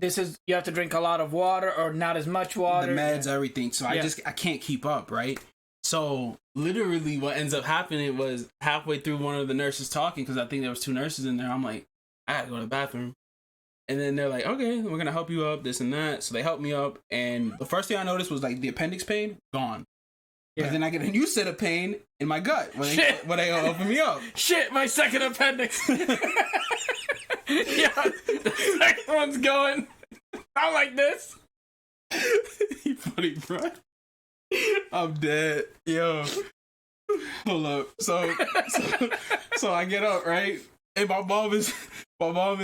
You have to drink a lot of water or not as much water.
The meds, everything. So I can't keep up, right? So literally, what ends up happening was halfway through one of the nurses talking, because I think there was 2 nurses in there. I'm like, I gotta go to the bathroom. And then they're like, okay, we're gonna help you up, this and that. So they helped me up, and the first thing I noticed was like the appendix pain gone. But then I get a new set of pain in my gut when they open me up.
Shit, my second appendix. Yeah, the second one's going. Not like this.
You funny, bro. I'm dead. Yo. Hold up. So I get up, right? And my mom is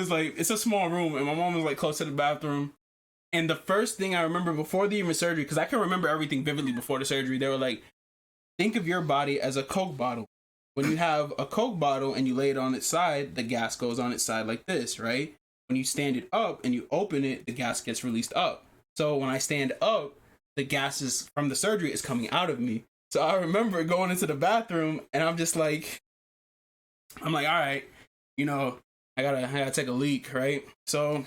like, it's a small room, and my mom is like close to the bathroom. And the first thing I remember before the even surgery, because I can remember everything vividly before the surgery, they were like, think of your body as a Coke bottle. when you have a Coke bottle and you lay it on its side, the gas goes on its side like this, right? When you stand it up and you open it, the gas gets released up. So when I stand up, the gases from the surgery is coming out of me. So I remember going into the bathroom and I'm like, all right, you know, I gotta take a leak, right? So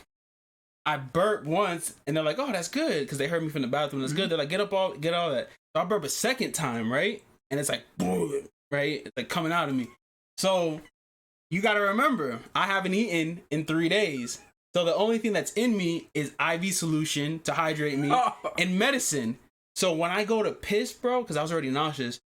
I burp once and they're like, oh, that's good, because they heard me from the bathroom. That's good. They're like, get all that. So I burp a second time, right? And it's like, right? It's like coming out of me. So you gotta remember, I haven't eaten in 3 days. So the only thing that's in me is IV solution to hydrate me and medicine. So when I go to piss, bro, because I was already nauseous,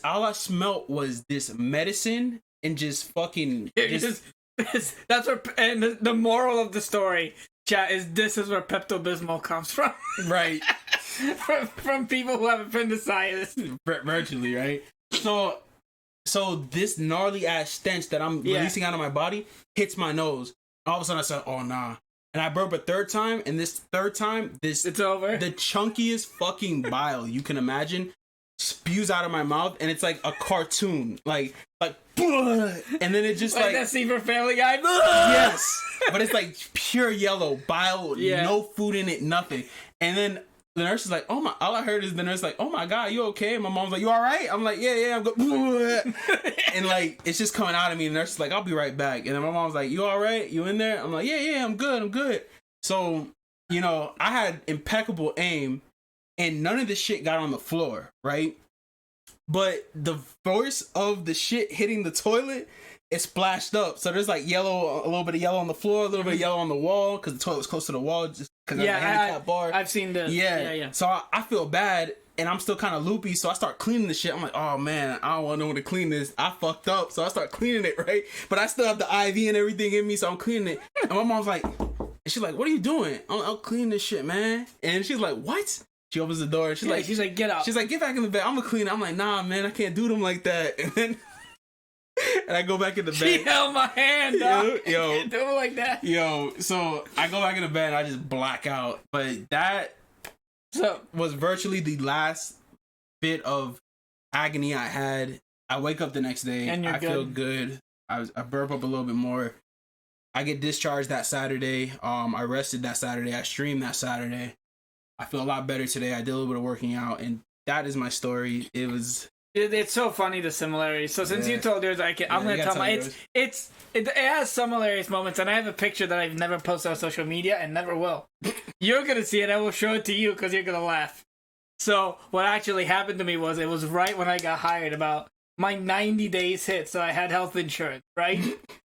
all I smelt was this medicine and just fucking.
That's where, and the moral of the story, chat, is this is where Pepto-Bismol comes from.
Right.
from people who have appendicitis.
Virtually, right? So this gnarly ass stench that I'm releasing out of my body hits my nose. All of a sudden I said, oh nah. And I burp a third time, and this third time,
it's over.
The chunkiest fucking bile you can imagine spews out of my mouth, and it's like a cartoon. Like and then it just like
that scene from Family Guy.
Yes. But it's like pure yellow bile, no food in it, nothing. And then the nurse is like, oh my, all I heard is the nurse like, oh my God, you okay? And my mom's like, you all right? I'm like, yeah, I'm good. And like, it's just coming out of me. And the nurse is like, I'll be right back. And then my mom's like, you all right? You in there? I'm like, yeah, I'm good. So, you know, I had impeccable aim and none of the shit got on the floor, right? But the force of the shit hitting the toilet, it splashed up. So there's like yellow, a little bit of yellow on the floor, a little bit of yellow on the wall, because the toilet was close to the wall, just because of the handicap bar.
I've seen the yeah.
So I feel bad, and I'm still kind of loopy, so I start cleaning the shit. I'm like, oh man, I don't want no one to clean this. I fucked up, so I start cleaning it, right? But I still have the IV and everything in me, so I'm cleaning it. And my mom's like, and she's like, what are you doing? I'm cleaning this shit, man. And she's like, what? She opens the door and she's like,
get out.
She's like, get back in the bed. I'm gonna clean it. I'm like, nah, man, I can't do them like that. And then and I go back in the bed.
She held my hand, dog.
Yo,
can't do it like that.
Yo, so I go back in the bed and I just black out. But that was virtually the last bit of agony I had. I wake up the next day.
And I
feel good. I burp up a little bit more. I get discharged that Saturday. I rested that Saturday. I streamed that Saturday. I feel a lot better today. I did a little bit of working out, and that is my story.
It's so funny, the similarities. So since you told yours, I'm gonna tell my it has some hilarious moments, and I have a picture that I've never posted on social media and never will. You're gonna see it. I will show it to you because you're gonna laugh. So what actually happened to me was, it was right when I got hired. About my 90 days hit, so I had health insurance, right?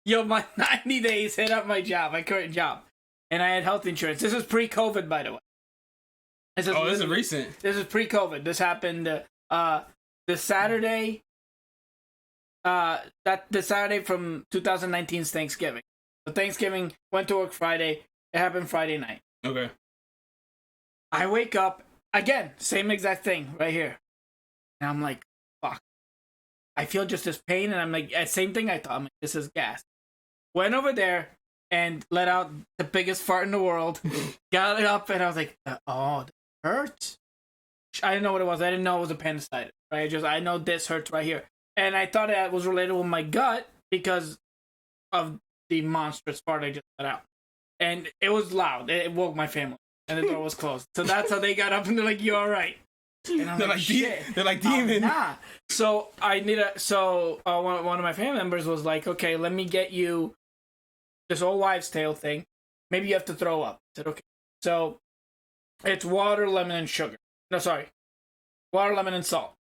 Yo, my 90 days hit up my current job, and I had health insurance. This was pre-COVID, by the way.
This is recent.
This is pre-COVID. This happened the Saturday. The Saturday from 2019's Thanksgiving. So Thanksgiving, went to work Friday. It happened Friday night.
Okay.
I wake up again, same exact thing right here, and I'm like, fuck. I feel just this pain, and I'm like, same thing I thought. I'm like, this is gas. Went over there and let out the biggest fart in the world. Got it up, and I was like, oh. Hurts. I didn't know what it was. I didn't know it was appendicitis. Right? I know this hurts right here, and I thought it was related with my gut because of the monstrous fart I just let out, and it was loud. It woke my family, and the door was closed. So that's how they got up, and they're like, "You all right?" And I'm like, "Shit."
They're like, "Demon."
Nah. So I need one of my family members was like, "Okay, let me get you this old wives' tale thing. Maybe you have to throw up." I said, "Okay." So it's water, lemon, and sugar. No, sorry. Water, lemon, and salt.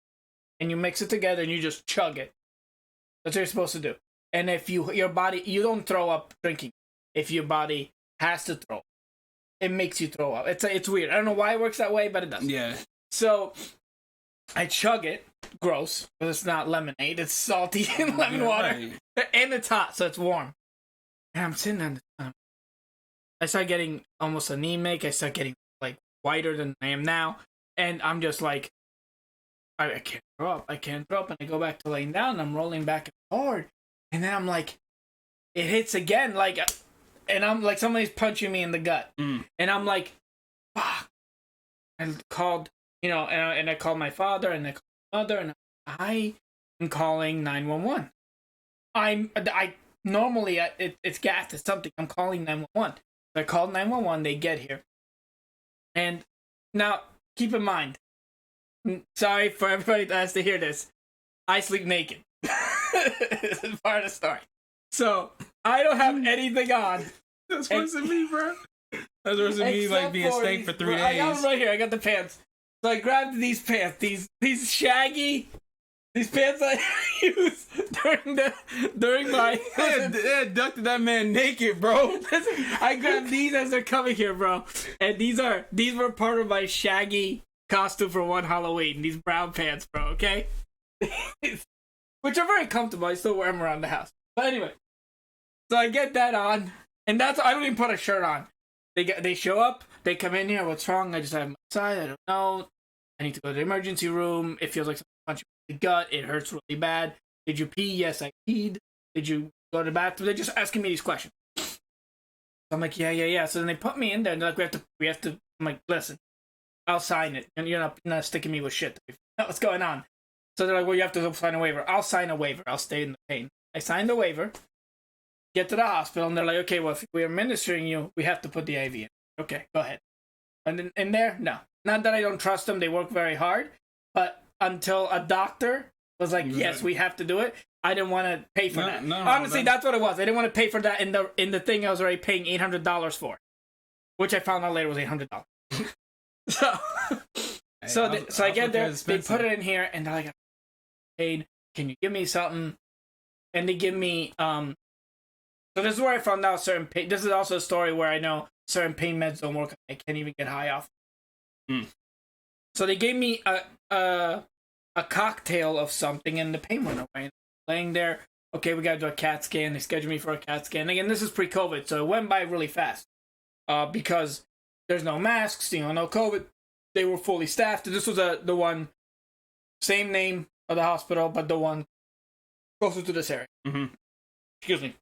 And you mix it together and you just chug it. That's what you're supposed to do. And if your body, you don't throw up drinking. If your body has to throw up, it makes you throw up. It's weird. I don't know why it works that way, but it does.
Yeah.
So I chug it. Gross. Because it's not lemonade. It's salty and lemon water. Right. And it's hot, so it's warm. And I'm sitting there. I start getting almost anemic. I start getting whiter than I am now, and I'm just like, I can't throw up, and I go back to laying down, and I'm rolling back and forward, and then I'm like, it hits again, like, and I'm like, somebody's punching me in the gut, and I'm like, fuck. I called, and I called my father, and I called my mother, and I'm calling 911. Normally it's gas, it's something. I'm calling 911. So I called 911. They get here, and now keep in mind. Sorry for everybody that has to hear this. I sleep naked. This is part of the story. So I don't have anything on.
That's worse than me, bro. That's worse than me, like being stank for 3 days.
I got them right here. I got the pants. So I grabbed these pants. These shaggy. These pants I used during my.
They abducted that man naked, bro.
I grabbed these as they're coming here, bro. And these were part of my shaggy costume for one Halloween. These brown pants, bro. Okay, which are very comfortable. I still wear them around the house. But anyway, so I get that on, and I don't even put a shirt on. They show up. They come in here. What's wrong? I just have my side. I don't know. I need to go to the emergency room. It feels like something punching me in the gut. It hurts really bad. Did you pee? Yes, I peed. Did you go to the bathroom? They're just asking me these questions. I'm like, yeah. So then they put me in there, and they're like, we have to. I'm like, listen, I'll sign it, and you're not sticking me with shit. What's going on? So they're like, well, you have to sign a waiver. I'll sign a waiver. I'll stay in the pain. I signed the waiver. Get to the hospital, and they're like, okay, well, if we're administering you, we have to put the IV in. Okay, go ahead. And then in there, no. Not that I don't trust them. They work very hard. But until a doctor was like, yes, we have to do it, I didn't want to pay for that. Honestly, that's what it was. I didn't want to pay for that in the thing I was already paying $800 for, which I found out later was $800. So I get there, they put it in here, and they're like, "Hey, can you give me something?" And they give me So this is where I found out certain pain. This is also a story where I know certain pain meds don't work. I can't even get high off. So they gave me a cocktail of something, and the pain went away. Laying there, okay, we gotta do a CAT scan. They scheduled me for a CAT scan. Again, this is pre-COVID, so it went by really fast. Because there's no masks, no COVID. They were fully staffed. This was the one, same name of the hospital, but the one closer to this area.
Mm-hmm.
Excuse me.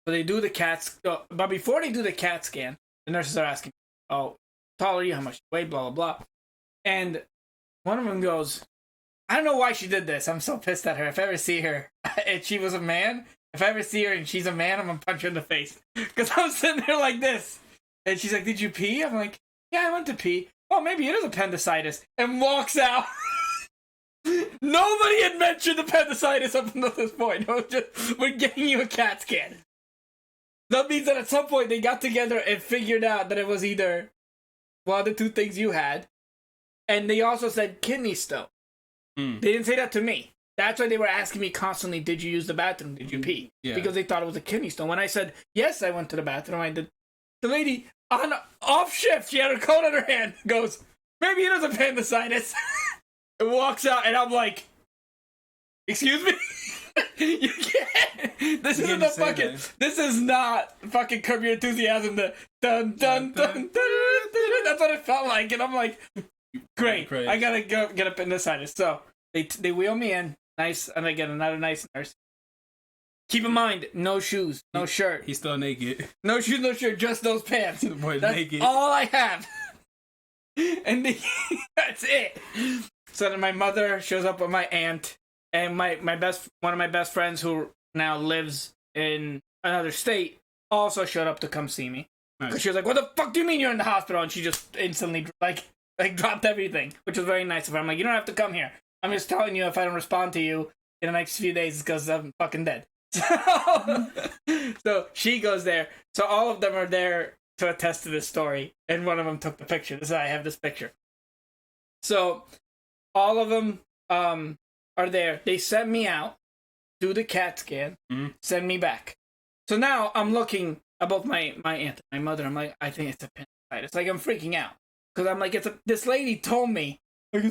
So they do the CAT, but before they do the CAT scan, the nurses are asking, "Oh, how tall are you? How much you weigh? Blah blah blah." And one of them goes, "I don't know why she did this. I'm so pissed at her. If I ever see her, and she was a man, if I ever see her and she's a man, I'm gonna punch her in the face." Because I'm sitting there like this, and she's like, "Did you pee?" I'm like, "Yeah, I went to pee." "Oh, maybe it is appendicitis," and walks out. Nobody had mentioned appendicitis up until this point. It was just, we're getting you a CAT scan. That means that at some point they got together and figured out that it was either one of the two things you had, and they also said kidney stone. They didn't say that to me. That's why they were asking me constantly, "Did you use the bathroom? Did you pee?"
Yeah.
Because they thought it was a kidney stone. When I said, "Yes, I went to the bathroom," I did. The lady, on off shift, she had her coat in her hand, goes, "Maybe it is appendicitis." And walks out, and I'm like, "Excuse me?" You can't. This isn't the fucking. That. This is not fucking Curb Your Enthusiasm. The dun dun dun dun. That's what it felt like, and I'm like, "Great, I gotta go get appendicitis." So they wheel me in, nice, and again another nice nurse. Keep in mind, no shoes, no shirt.
He's still naked.
No shoes, no shirt, just those pants.
The boy's
That's
naked.
all I have. And that's it. So then my mother shows up with my aunt, and one of my best friends who now lives in another state also showed up to come see me. Nice. Cause she was like, "What the fuck do you mean you're in the hospital?" And she just instantly like dropped everything, which was very nice of her. I'm like, "You don't have to come here. I'm just telling you if I don't respond to you in the next few days, it's because I'm fucking dead." So she goes there. So all of them are there to attest to this story, and one of them took the picture. This is how I have this picture. So all of them are there. They sent me out, do the CAT scan, send me back. So now I'm looking at both my aunt and my mother. I'm like, I think it's appendicitis. Like, I'm freaking out because I'm like, this lady told me like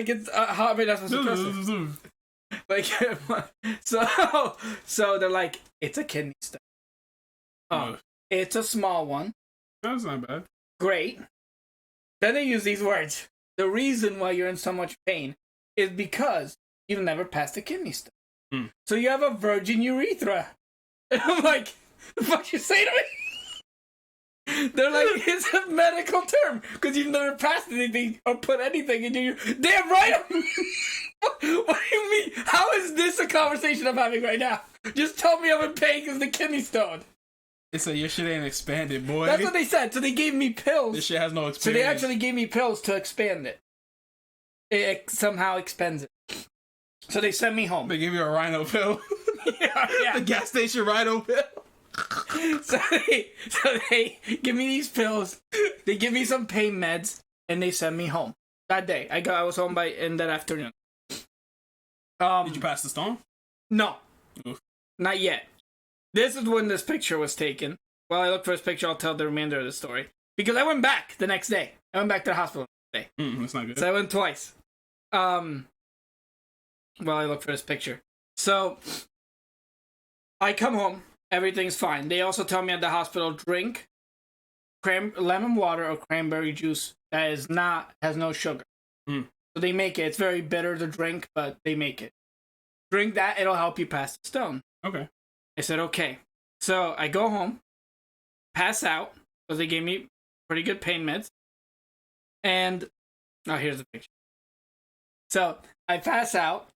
it's how that's suppressive. Like, so they're like, "It's a kidney stone. Oh, it's a small one.
That's not bad.
Great." Then they use these words. "The reason why you're in so much pain is because you've never passed a kidney stone. So you have a virgin urethra." And I'm like, "The fuck you say to me?" They're like, it's a medical term because you've never passed anything or put anything in your. Damn right. What do you mean? How is this a conversation I'm having right now? Just tell me I'm in pain because the kidney stone.
It's like your shit ain't expanded, boy.
That's what they said. So they gave me pills.
This shit has no experience.
So they actually gave me pills to expand it. It somehow expands it. So they sent me home.
They give you a rhino pill.
Yeah.
The gas station rhino pill.
So they give me these pills. They give me some pain meds, and they send me home that day. I was home in that afternoon.
Did you pass the stone?
No,
Oof.
Not yet. This is when this picture was taken. While I look for this picture, I'll tell the remainder of the story. Because I went back the next day. I went back to the hospital the next day.
That's not good.
So I went twice. While I look for this picture. So I come home. Everything's fine. They also tell me at the hospital, drink lemon water or cranberry juice that has no sugar. So they make it. It's very bitter to drink, but they make it. Drink that. It'll help you pass the stone.
Okay.
I said, okay. So I go home, pass out, because they gave me pretty good pain meds. And, here's the picture. So I pass out,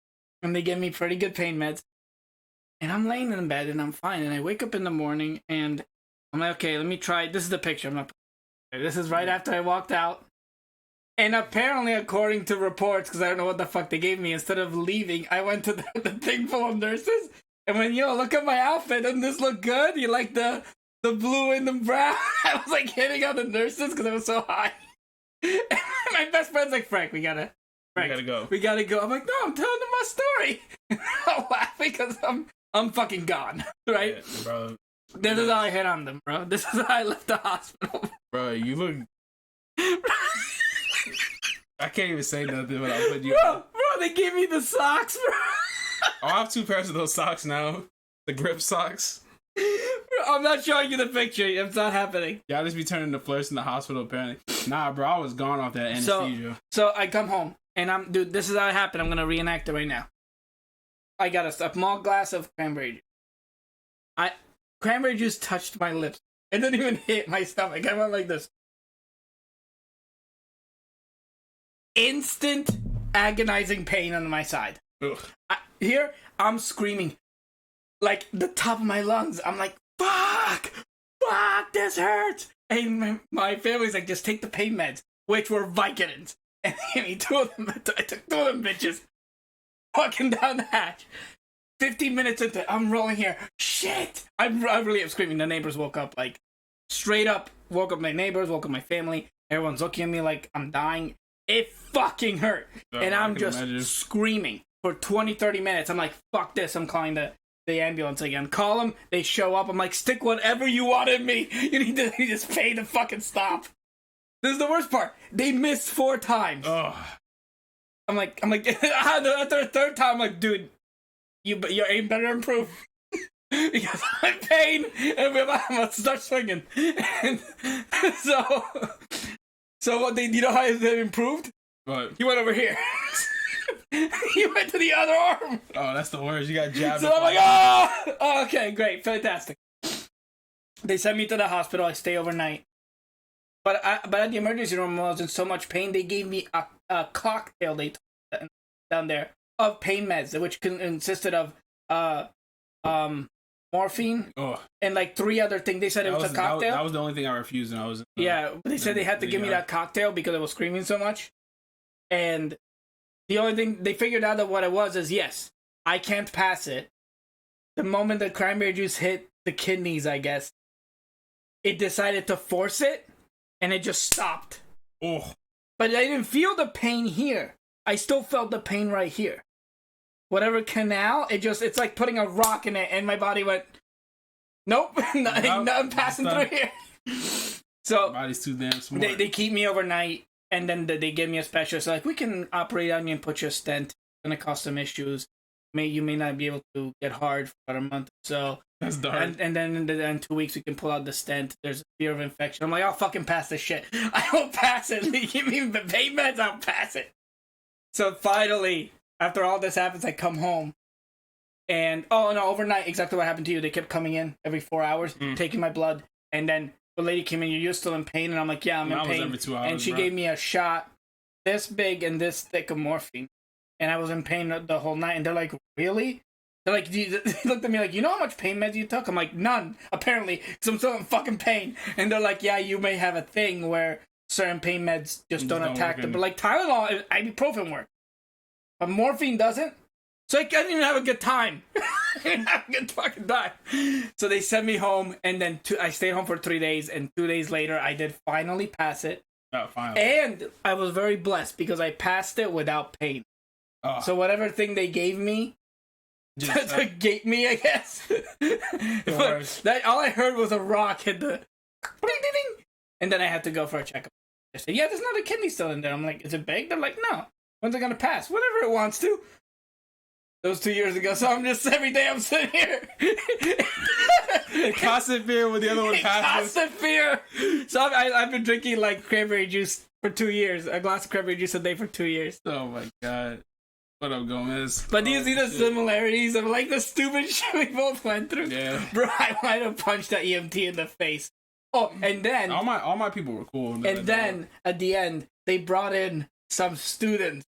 and they give me pretty good pain meds. And I'm laying in bed, and I'm fine. And I wake up in the morning, and I'm like, okay, let me try. This is the picture. This is right after I walked out. And apparently, according to reports, because I don't know what the fuck they gave me, instead of leaving, I went to the thing full of nurses. And when, look at my outfit, doesn't this look good? You like the blue and the brown? I was like hitting on the nurses because I was so high. And my best friend's like, Frank, we gotta go. We gotta go. I'm like, no, I'm telling them my story. I'm laughing because I'm fucking gone, right?
Yeah, bro.
This is how I hit on them, bro. This is how I left the hospital.
Bro, you look... I can't even say nothing without putting you...
Bro, they gave me the socks, bro.
I have 2 pairs of those socks now. The grip socks.
I'm not showing you the picture. It's not happening.
Y'all just be turning to flirts in the hospital, apparently. Nah, bro, I was gone off that anesthesia.
So I come home, and dude, this is how it happened. I'm going to reenact it right now. I got a small glass of cranberry juice. Cranberry juice touched my lips. It didn't even hit my stomach. I went like this. Instant agonizing pain on my side. Here, I'm screaming like the top of my lungs. I'm like, fuck, this hurts. And my family's like, just take the pain meds, which were Vicodins. And they gave me 2 of them. I took 2 of them bitches, walking down the hatch. 15 minutes into I'm rolling here. Shit. I really am screaming. The neighbors woke up, like, straight up. Woke up my neighbors, woke up my family. Everyone's looking at me like I'm dying. It fucking hurt. And I'm just screaming for 20, 30 minutes. I'm like, fuck this. I'm calling the ambulance again. Call them. They show up. I'm like, stick whatever you want in me. You need to just pay to fucking stop. This is the worst part. They missed 4 times.
Ugh.
I'm like, after the 3rd time, I'm like, dude, your aim better improve. Because I'm in pain and I'm gonna start swinging. And so what you know how they improved?
What?
He went over here. He went to the other arm.
Oh, that's the worst. You got jabbed.
So I'm like, oh, okay, great, fantastic. They sent me to the hospital. I stay overnight. But at the emergency room, I was in so much pain. They gave me a cocktail down there of pain meds, which consisted of morphine and like 3 other things. They said it was a cocktail.
That was the only thing I refused, and I was.
But they said they had to give me that cocktail because I was screaming so much. And the only thing they figured out that what it was is, yes, I can't pass it. The moment the cranberry juice hit the kidneys, I guess, it decided to force it, and it just stopped.
Oh.
But I didn't feel the pain here. I still felt the pain right here. Whatever canal, it's like putting a rock in it, and my body went, nope, I'm passing through here. So
my body's too damn smart.
They keep me overnight, and then they give me a specialist. Like, we can operate on you and put you a stent. It's gonna cause some issues. You may not be able to get hard for about a month or so.
That's dark.
And then in 2 weeks we can pull out the stent. There's a fear of infection. I'm like, I'll fucking pass this shit. I won't pass it. Give me the pain meds, I'll pass it. So finally, after all this happens, I come home. And overnight, exactly what happened to you. They kept coming in every 4 hours, taking my blood, and then the lady came in, you're still in pain? And I'm like, yeah, I'm in pain.
Every 2 hours,
and she gave me a shot this big and this thick of morphine. And I was in pain the whole night. And they're like, really? They're like, they looked at me like, you know how much pain meds you took? I'm like, none, apparently, because I'm still in fucking pain. And they're like, yeah, you may have a thing where certain pain meds just don't attack them. But like Tylenol, ibuprofen works. But morphine doesn't. So I didn't even have a good time. I didn't have a good fucking time. So they sent me home, and then I stayed home for 3 days, and 2 days later, I did finally pass it.
Oh, finally.
And I was very blessed because I passed it without pain. Oh. So whatever thing they gave me, to gate me, I guess. But all I heard was a rock hit the... And then I had to go for a checkup. They said, yeah, there's not a kidney stone in there. I'm like, is it big? They're like, no. When's it going to pass? Whenever it wants to. That was 2 years ago, so I'm just, every day I'm sitting here.
Constant fear when the other one passes.
Constant fear. So I've been drinking, like, cranberry juice for 2 years. A glass of cranberry juice a day for 2 years.
Oh, my God. What up, Gomez?
But do you see the similarities of, like, the stupid shit we both went through?
Yeah.
Bro, I might have punched that EMT in the face. Oh, and then...
All my people were cool.
And then, at the end, they brought in some students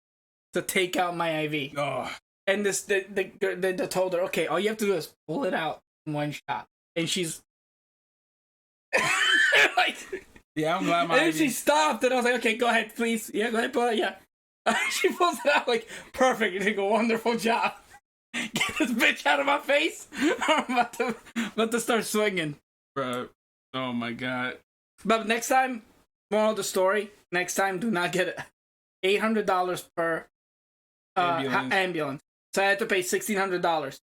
to take out my IV.
Oh.
And they told her, okay, all you have to do is pull it out in one shot. And she's... like...
Yeah, I'm glad my
And then
IV...
she stopped, and I was like, okay, go ahead, please. Yeah, go ahead, pull it, yeah. She pulls it out like, perfect, you did a wonderful job. Get this bitch out of my face. I'm about to start swinging.
Bro, oh my God.
But next time, moral of the story, next time do not get $800 per ambulance. So I had to pay $1,600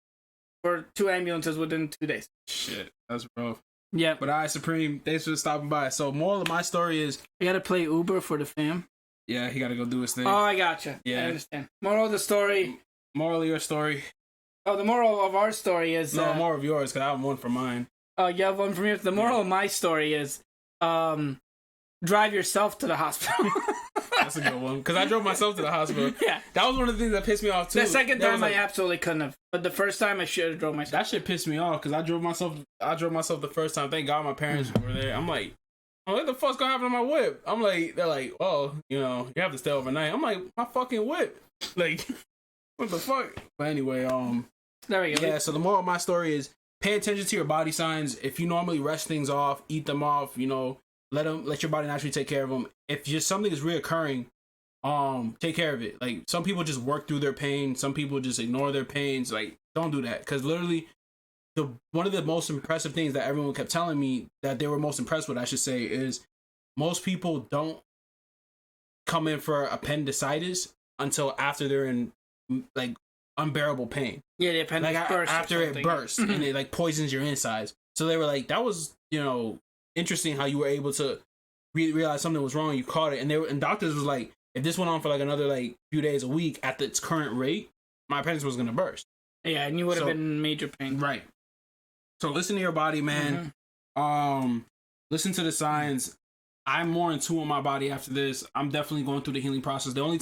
for 2 ambulances within 2 days.
Shit, that's rough.
Yeah.
But all right, Supreme, thanks for stopping by. So moral of my story is...
You gotta play Uber for the fam?
Yeah, he gotta go do his thing.
Oh, I gotcha.
Yeah.
I understand. Moral of the story...
Moral of your story?
Oh, the moral of our story is...
No, more of yours, because I have one for mine.
Oh, you have one from yours? The moral of my story is... drive yourself to the hospital.
That's a good one. Because I drove myself to the hospital.
Yeah.
That was one of the things that pissed me off, too.
The second time, I absolutely couldn't have. But the first time, I should have drove myself.
That shit pissed me off, because I drove myself the first time. Thank God my parents were there. I'm like, oh, what the fuck's gonna happen to my whip? I'm like, they're like, oh, you know, you have to stay overnight. I'm like, my fucking whip. Like, what the fuck? But anyway,
there we go.
Yeah, so the moral of my story is pay attention to your body signs. If you normally rest things off, eat them off, you know, let your body naturally take care of them. If just something is reoccurring, take care of it. Like, some people just work through their pain. Some people just ignore their pains. Like, don't do that. Because literally, one of the most impressive things that everyone kept telling me that they were most impressed with, I should say, is most people don't come in for appendicitis until after they're in, like, unbearable pain.
Yeah, the appendix bursts.
After it bursts and it, like, poisons your insides. So they were like, that was, you know, interesting how you were able to realize something was wrong. You caught it. And doctors was like, if this went on for, like, another, like, few days a week at its current rate, my appendix was going to burst.
Yeah, and you would have been in major pain.
Right. So listen to your body, man. Listen to the signs. I'm more in tune with my body after this. I'm definitely going through the healing process. The only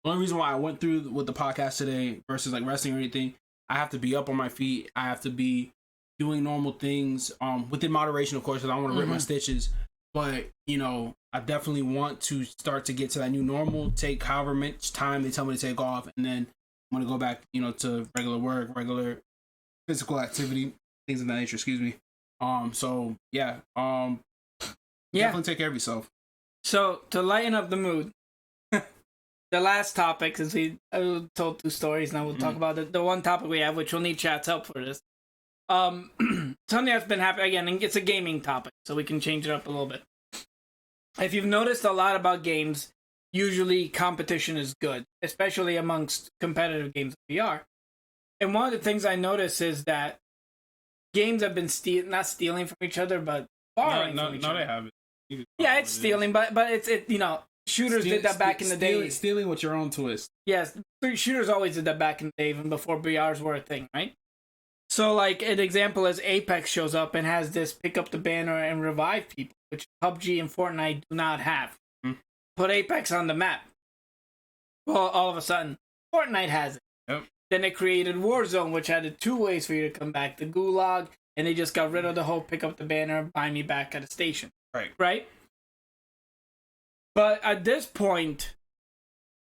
reason why I went through with the podcast today versus like resting or anything, I have to be up on my feet. I have to be doing normal things, within moderation, of course, because I don't want to rip my stitches. But, you know, I definitely want to start to get to that new normal, take however much time they tell me to take off, and then I'm going to go back, you know, to regular work, regular physical activity, things of that nature, excuse me. So yeah. Definitely take care of yourself. So
to lighten up the mood, the last topic, since I told 2 stories, now we'll talk about the one topic we have, which will need chat's help for this. Something that's been happening again, and it's a gaming topic, so we can change it up a little bit. If you've noticed a lot about games, usually competition is good, especially amongst competitive games of VR. And one of the things I notice is that games have been not stealing from each other, but borrowing from each other. No, they haven't. Yeah, it's stealing, but it's you know, shooters did that back in the day.
Stealing with your own twist.
Yes, shooters always did that back in the day, even before BRs were a thing, right? So, like, an example is Apex shows up and has this pick up the banner and revive people, which PUBG and Fortnite do not have. Put Apex on the map. Well, all of a sudden, Fortnite has it. Yep. Then they created Warzone, which had 2 ways for you to come back, the Gulag and they just got rid of the whole pick up the banner, buy me back at a station. Right? But at this point,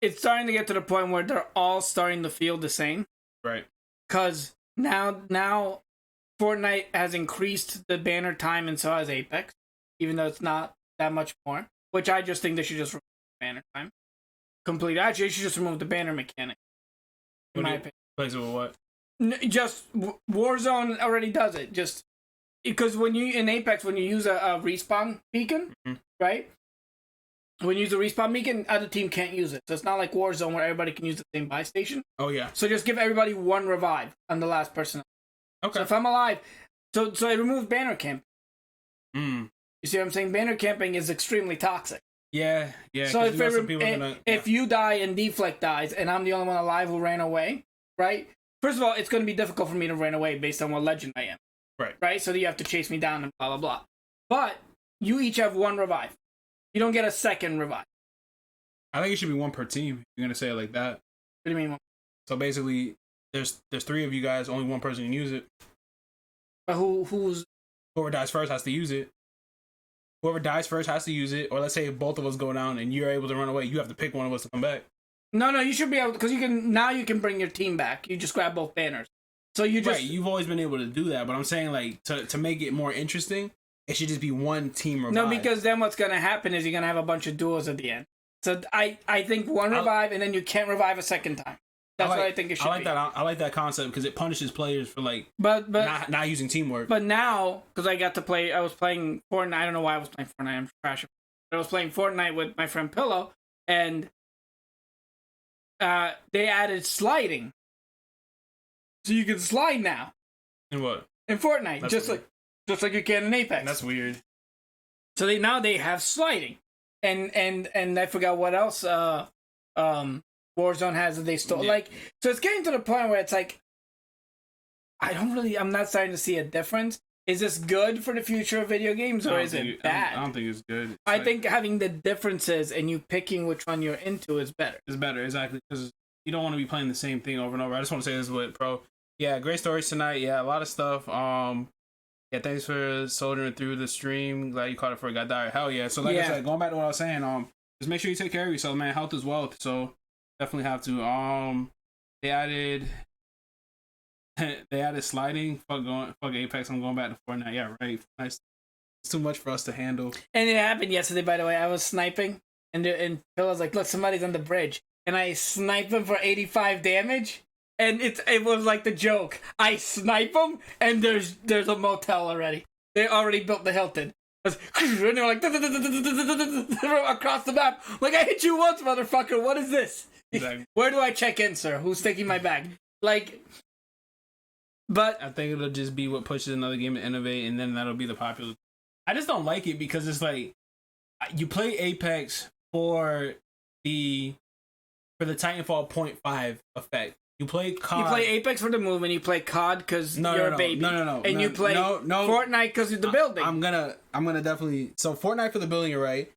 it's starting to get to the point where they're all starting to feel the same.
Right.
Because now Fortnite has increased the banner time, and so has Apex, even though it's not that much more. Which I just think they should just remove the banner time. Completely. Actually, they should just remove the banner mechanic. In my opinion.
Plays it with what?
Just Warzone already does it. Just because when you in Apex, when you use a respawn beacon, right? When you use a respawn beacon, other team can't use it. So it's not like Warzone where everybody can use the same buy station.
Oh yeah.
So just give everybody one revive on the last person.
Okay.
So if I'm alive, so it removes banner camping.
You
see what I'm saying? Banner camping is extremely toxic.
Yeah.
So if you die and Deflect dies, and I'm the only one alive who ran away, right? First of all, it's going to be difficult for me to run away based on what legend I am. Right? So you have to chase me down and blah, blah, blah. But you each have one revive. You don't get a second revive.
I think it should be one per team. If you're going to say it like that.
What do you mean?
So basically, there's 3 of you guys, only one person can use it.
But
whoever dies first has to use it. Whoever dies first has to use it. Or let's say if both of us go down and you're able to run away, you have to pick one of us to come back.
No, you should be able, because you can bring your team back. You just grab both banners. So you just...
Right, you've always been able to do that, but I'm saying, like, to make it more interesting, it should just be one team revive.
No, because then what's going to happen is you're going to have a bunch of duos at the end. So I think one revive, and then you can't revive a second time. That's what I think it should be.
I like that concept because it punishes players for, like,
but
not using teamwork.
But now, because I was playing Fortnite. I don't know why I was playing Fortnite. I'm trash. But I was playing Fortnite with my friend Pillow, and they added sliding. So you can slide now.
In what?
In Fortnite.
That's
just
weird.
like you can in Apex.
That's weird.
So they have sliding. And I forgot what else Warzone has that they stole.
Yeah.
So it's getting to the point where it's like I'm not starting to see a difference. Is this good for the future of video games, or is it bad?
I don't think it's good.
I think having the differences and you picking which one you're into is better.
It's better, exactly, because you don't want to be playing the same thing over and over. I just want to say this with Pro. Yeah, great stories tonight. Yeah, a lot of stuff. Yeah, thanks for soldiering through the stream. Glad you caught it before it got dire. Hell yeah. So like I said, going back to what I was saying, just make sure you take care of yourself, man. Health is wealth. So definitely have to. They added sliding. Fuck Apex. I'm going back to Fortnite. Yeah, right. Nice. It's too much for us to handle. And
it happened yesterday, by the way. I was sniping, and Phil was like, "Look, somebody's on the bridge," and I snipe him for 85 damage. And it was like the joke. I snipe them, and there's a motel already. They already built the Hilton. And they're like across the map. Like, I hit you once, motherfucker. What is this?
Exactly.
Where do I check in, sir? Who's taking my bag? Like, but
I think it'll just be what pushes another game to innovate, and then that'll be the popular. I just don't like it because it's like you play Apex for the Titanfall 0.5 effect. You play COD.
You play Apex for the movement. You play COD because you're a baby.
No.
And you play Fortnite because of the building.
I'm gonna definitely. So Fortnite for the building, you're right.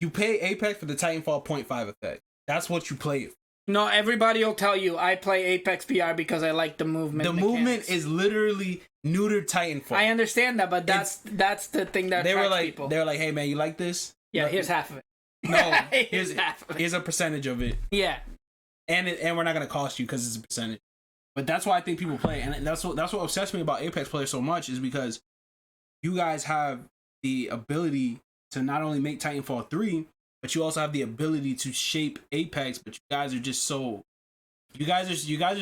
You pay Apex for the Titanfall 0.5 effect. That's what you play.
No, everybody will tell you I play Apex PR because I like the movement.
The
mechanics.
Movement is literally neutered Titanfall.
I understand that, but that's the thing that
they were like
people.
They were like, hey man, you like this?
Yeah, here's half of it.
No,
here's
a percentage of it.
Yeah.
And we're not gonna cost you because it's a percentage. But that's why I think people play, and that's what obsessed me about Apex players so much is because you guys have the ability to not only make Titanfall 3, but you also have the ability to shape Apex. But you guys are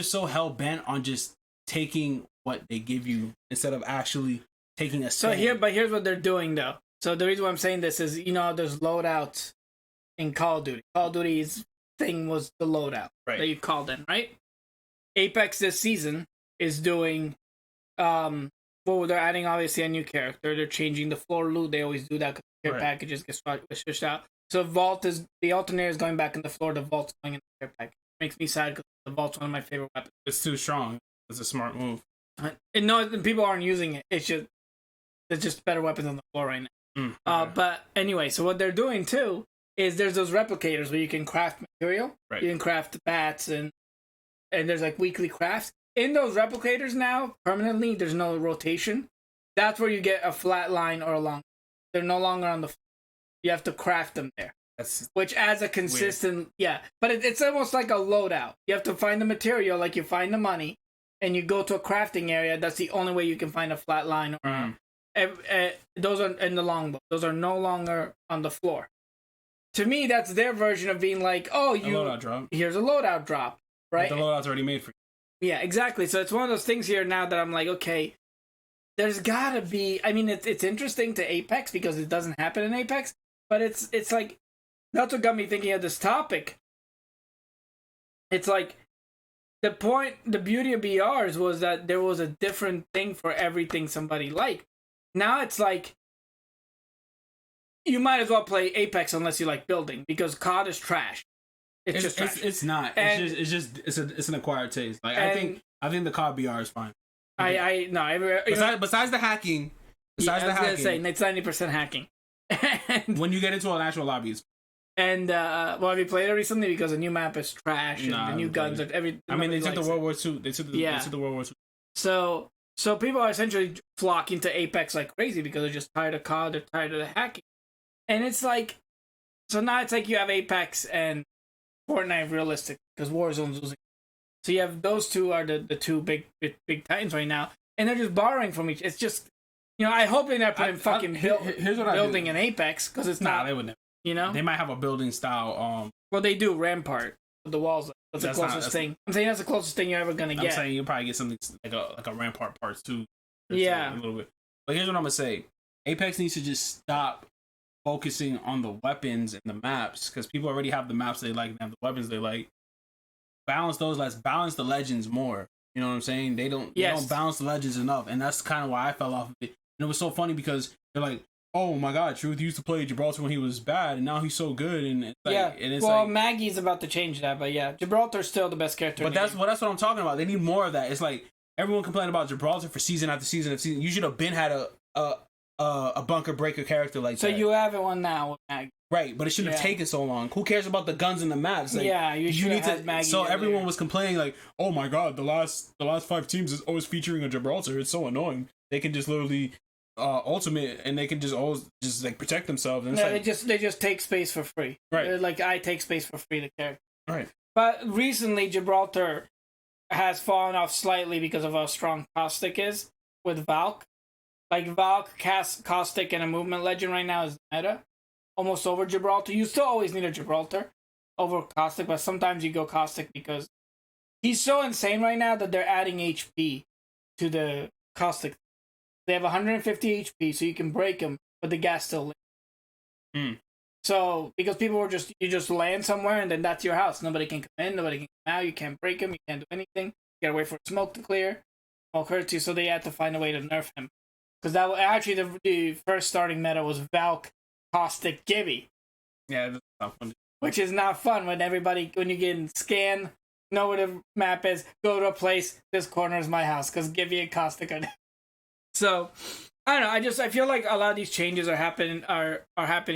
so hell bent on just taking what they give you instead of actually taking a stand.
Here's what they're doing though. So the reason why I'm saying this is, there's loadouts in Call of Duty. Call of Duty's thing was the loadout that you called in, right? Apex this season is doing they're adding obviously a new character. They're changing the floor loot. They always do that because care packages get switched out. So the alternator is going back in the floor, the Vault's going in the care package. It makes me sad because the Vault's one of my favorite weapons.
It's too strong. It's a smart move.
And no, people aren't using it. It's just better weapons on the floor right now. But anyway, so what they're doing too is there's those replicators where you can craft material. Right. You can craft bats and there's like weekly crafts. in those replicators now, permanently, there's no rotation. That's where you get a flat line or a long. They're no longer on the floor. You have to craft them there. Which adds a consistent, weird. Yeah. But it's almost like a loadout. You have to find the material, like you find the money, and you go to a crafting area. That's the only way you can find a flat line. Those are in the longbow. Those are no longer on the floor. To me, that's their version of being like, oh, here's a loadout drop, right?
But the loadout's already made for you.
Yeah, exactly. So it's one of those things here now that I'm like, okay, there's gotta be. I mean, it's interesting to Apex because it doesn't happen in Apex, but it's like that's what got me thinking of this topic. It's like the beauty of BRs was that there was a different thing for everything somebody liked. Now it's like you might as well play Apex unless you like building because COD is trash. It's trash.
It's not. It's an acquired taste. Like I think the COD BR is fine. Besides the hacking.
Besides the hacking, it's 90% hacking.
When you get into an actual lobby, it's
and have you played it recently? Because the new map is trash and the new guns are every.
I mean, they took the World War II. They took the World War II.
So people are essentially flocking to Apex like crazy because they're just tired of COD. They're tired of the hacking, and it's like, so now it's like you have Apex and Fortnite realistic because Warzone's losing. So you have those two are the two big titans right now, and they're just borrowing from each. It's just, I hope they're not putting building in Apex because it's not.
They wouldn't. They might have a building style.
Well, they do Rampart with the walls. That's the closest thing. I'm saying that's the closest thing you're ever gonna get.
I'm saying you'll probably get something like a Rampart Part 2.
Yeah,
a little bit. But here's what I'm gonna say: Apex needs to just stop focusing on the weapons and the maps because people already have the maps they like and have the weapons they like. Balance those. Let's balance the legends more. You know what I'm saying? They don't balance the legends enough, and that's kind of why I fell off of it. And it was so funny because they're like, "Oh my God, Truth used to play Gibraltar when he was bad, and now he's so good." And it's like, and it's
Maggie's about to change that, but yeah, Gibraltar's still the best character.
But that's what I'm talking about. They need more of that. It's like everyone complained about Gibraltar for season after season after season. You should have been had a bunker breaker character like that.
So you have one now with Maggie.
Right, but it shouldn't have taken so long. Who cares about the guns and the maps? Like,
you need to. Maggie
so everyone was complaining like, "Oh my God, the last 5 teams is always featuring a Gibraltar. It's so annoying. They can just literally ultimate and they can just always just like protect themselves." And
they just take space for free.
Right,
they're like I take space for free. The character.
Right,
but recently Gibraltar has fallen off slightly because of how strong Caustic is with Valk. Like Valk, Caustic, and a movement legend right now is meta. Almost over Gibraltar. You still always need a Gibraltar over Caustic, but sometimes you go Caustic because he's so insane right now that they're adding HP to the Caustic. They have 150 HP, so you can break him, but the gas still lives. So, because people were you just land somewhere and then that's your house. Nobody can come in, nobody can come out, you can't break him, you can't do anything. You gotta wait for smoke to clear. Smoke hurts you, so they had to find a way to nerf him. Because that was actually the first starting meta was Valk, Caustic, Gibby.
Yeah, that's not fun.
Which is not fun when you get in scan, know where the map is, go to a place, this corner is my house, because Gibby and Caustic are there. So, I don't know, I feel like a lot of these changes are happening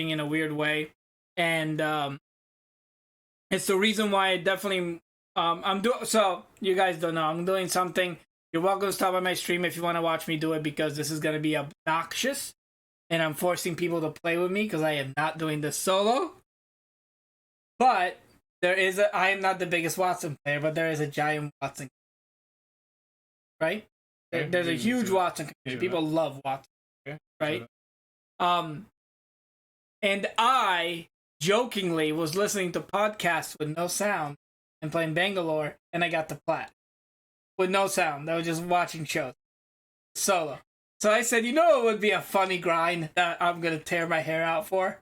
in a weird way. And it's the reason why I definitely so you guys don't know, I'm doing something. You're welcome to stop by my stream if you want to watch me do it because this is going to be obnoxious. And I'm forcing people to play with me because I am not doing this solo. But I am not the biggest Wattson player, but there is a giant Wattson. Right? There's a huge Wattson community. People love Wattson. Right? And I jokingly was listening to podcasts with no sound and playing Bangalore, and I got the plat. With no sound. I was just watching shows. Solo. So I said, it would be a funny grind that I'm going to tear my hair out for?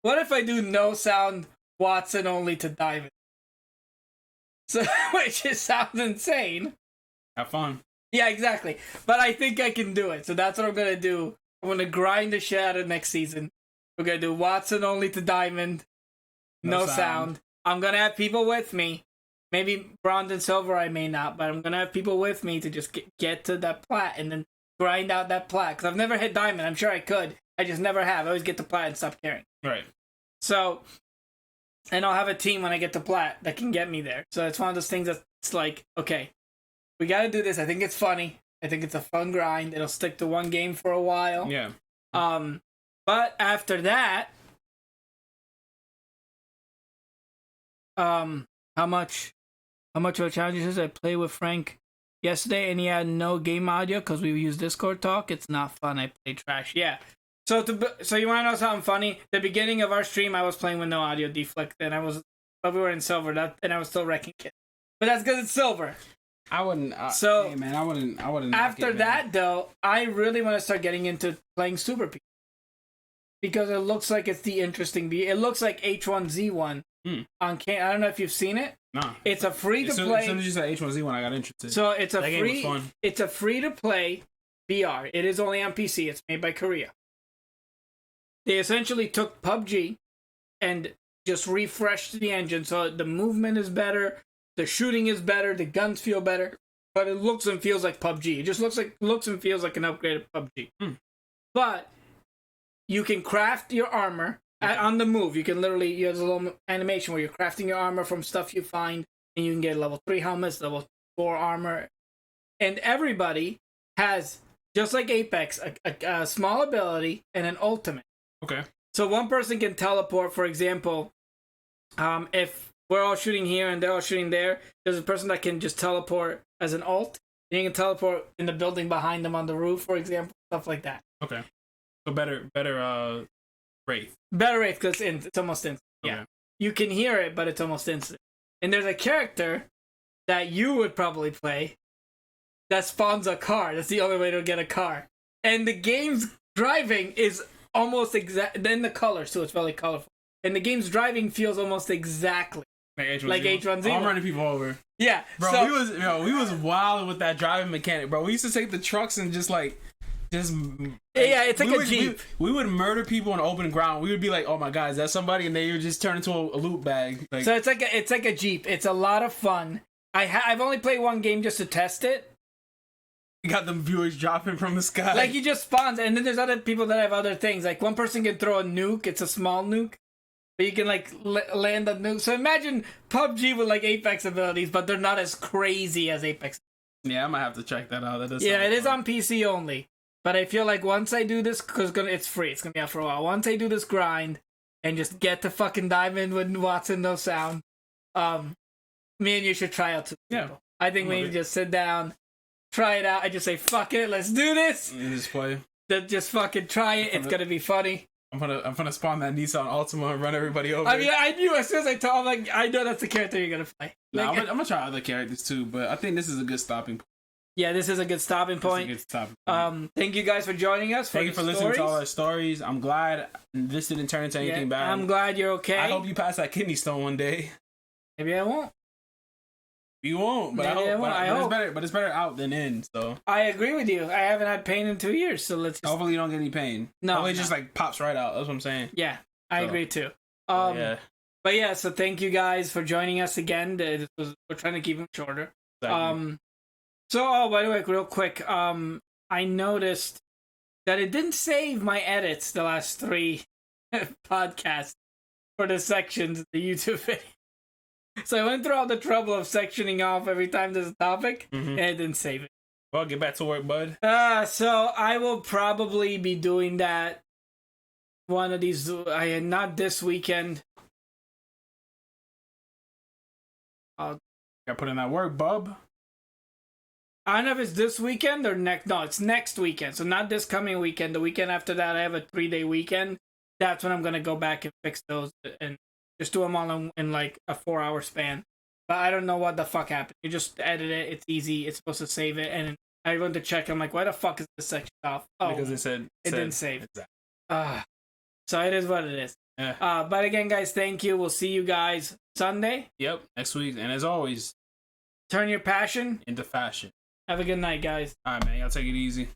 What if I do no sound Wattson only to Diamond? So, which just sounds insane.
Have fun.
Yeah, exactly. But I think I can do it. So that's what I'm going to do. I'm going to grind the shit out of next season. We're going to do Wattson only to Diamond. No sound. I'm going to have people with me. Maybe bronze and silver I may not, but I'm going to have people with me to just get to that plat and then grind out that plat. Because I've never hit diamond. I'm sure I could. I just never have. I always get to plat and stop caring.
Right.
So, and I'll have a team when I get to plat that can get me there. So it's one of those things that's like, okay, we got to do this. I think it's funny. I think it's a fun grind. It'll stick to one game for a while.
Yeah.
But after that, how much of a challenge is this? I played with Frank yesterday, and he had no game audio because we use Discord talk. It's not fun. I play trash. Yeah. So you want to know something funny? The beginning of our stream, I was playing with no audio deflect, and but we were in silver, and I was still wrecking it. But that's because it's silver.
I wouldn't.
So
hey man, I wouldn't.
After that, though, I really want to start getting into playing Super P because it looks like it's the interesting. It looks like H1Z1 on Can. I don't know if you've seen it.
No.
It's a free to play.
As soon as you said H1Z1, I got interested.
So it's a
that
free.
Game was fun.
It's a free to play VR. It is only on PC. It's made by Korea. They essentially took PUBG and just refreshed the engine, so the movement is better. The shooting is better, the guns feel better, but it looks and feels like PUBG. It just looks and feels like an upgraded PUBG. But you can craft your armor on the move. You can literally use a little animation where you're crafting your armor from stuff you find, and you can get level 3 helmets, level 4 armor. And everybody has, just like Apex, a small ability and an ultimate.
Okay.
So one person can teleport, for example, if we're all shooting here and they're all shooting there, there's a person that can just teleport as an ult. And you can teleport in the building behind them on the roof, for example, stuff like that.
Okay. So better Wraith.
Better Wraith because it's almost instant.
Okay.
Yeah. You can hear it, but it's almost instant. And there's a character that you would probably play that spawns a car. That's the only way to get a car. And the game's driving is almost exact. Then the colors, so it's really colorful. And the game's driving feels almost exactly like H1Z1.
I'm running people over.
Yeah,
bro.
So,
we was wild with that driving mechanic, bro. We used to take the trucks and just
yeah, it's like a Jeep.
We would murder people on open ground. We would be like, "Oh my god, is that somebody?" And they would just turn into a loot bag. Like,
so it's like a Jeep. It's a lot of fun. I've only played one game just to test it.
You got them viewers dropping from the sky.
Like he just spawns, and then there's other people that have other things. Like one person can throw a nuke. It's a small nuke. But you can like land a nuke. So imagine PUBG with like Apex abilities, but they're not as crazy as Apex.
Yeah, I might have to check that out. That
it is on PC only. But I feel like once I do this, because it's free, it's gonna be out for a while. Once I do this grind and just get to fucking diamond with Watson no sound, me and you should try out two people. I think we need to just sit down, try it out. I just say fuck it, let's do this.
And just play.
Just fucking try it. It's gonna be funny.
I'm gonna spawn that Nissan Altima and run everybody over.
I mean, I knew as soon as I told him, like, I know that's the character you're gonna play.
Nah,
Like,
I'm gonna try other characters too, but I think this is a good stopping point.
Yeah, this is a good stopping point. Thank you guys for joining us.
Thank you for listening to all our stories. I'm glad this didn't turn into anything bad.
I'm glad you're okay.
I hope you pass that kidney stone one day.
Maybe I won't.
You won't, but
Maybe
I hope.
I hope.
It's better out than in. So
I agree with you. I haven't had pain in 2 years, so let's.
Hopefully you don't get any pain.
No,
hopefully it just like pops right out. That's what I'm saying.
Yeah, I agree too.
Yeah.
But yeah, so thank you guys for joining us again. We're trying to keep them shorter.
Exactly.
So, by the way, real quick, I noticed that it didn't save my edits the last 3 podcasts for the sections of the YouTube video. So I went through all the trouble of sectioning off every time there's a topic, and it didn't save it.
Well, get back to work, bud.
So I will probably be doing that one of these. Not this weekend.
Got put in that work, bub.
I don't know if it's this weekend or next. No, it's next weekend. So not this coming weekend. The weekend after that, I have a 3-day weekend. That's when I'm gonna go back and fix those and just do them all in like a 4-hour span. But I don't know what the fuck happened. You just edit it. It's easy. It's supposed to save it. And I went to check. I'm like, why the fuck is this section off? Oh,
because it
didn't save.
Exactly.
So it is what it is.
Yeah.
But again, guys, thank you. We'll see you guys Sunday.
Yep, next week. And as always,
turn your passion
into fashion.
Have a good night, guys.
All right, man. Y'all take it easy.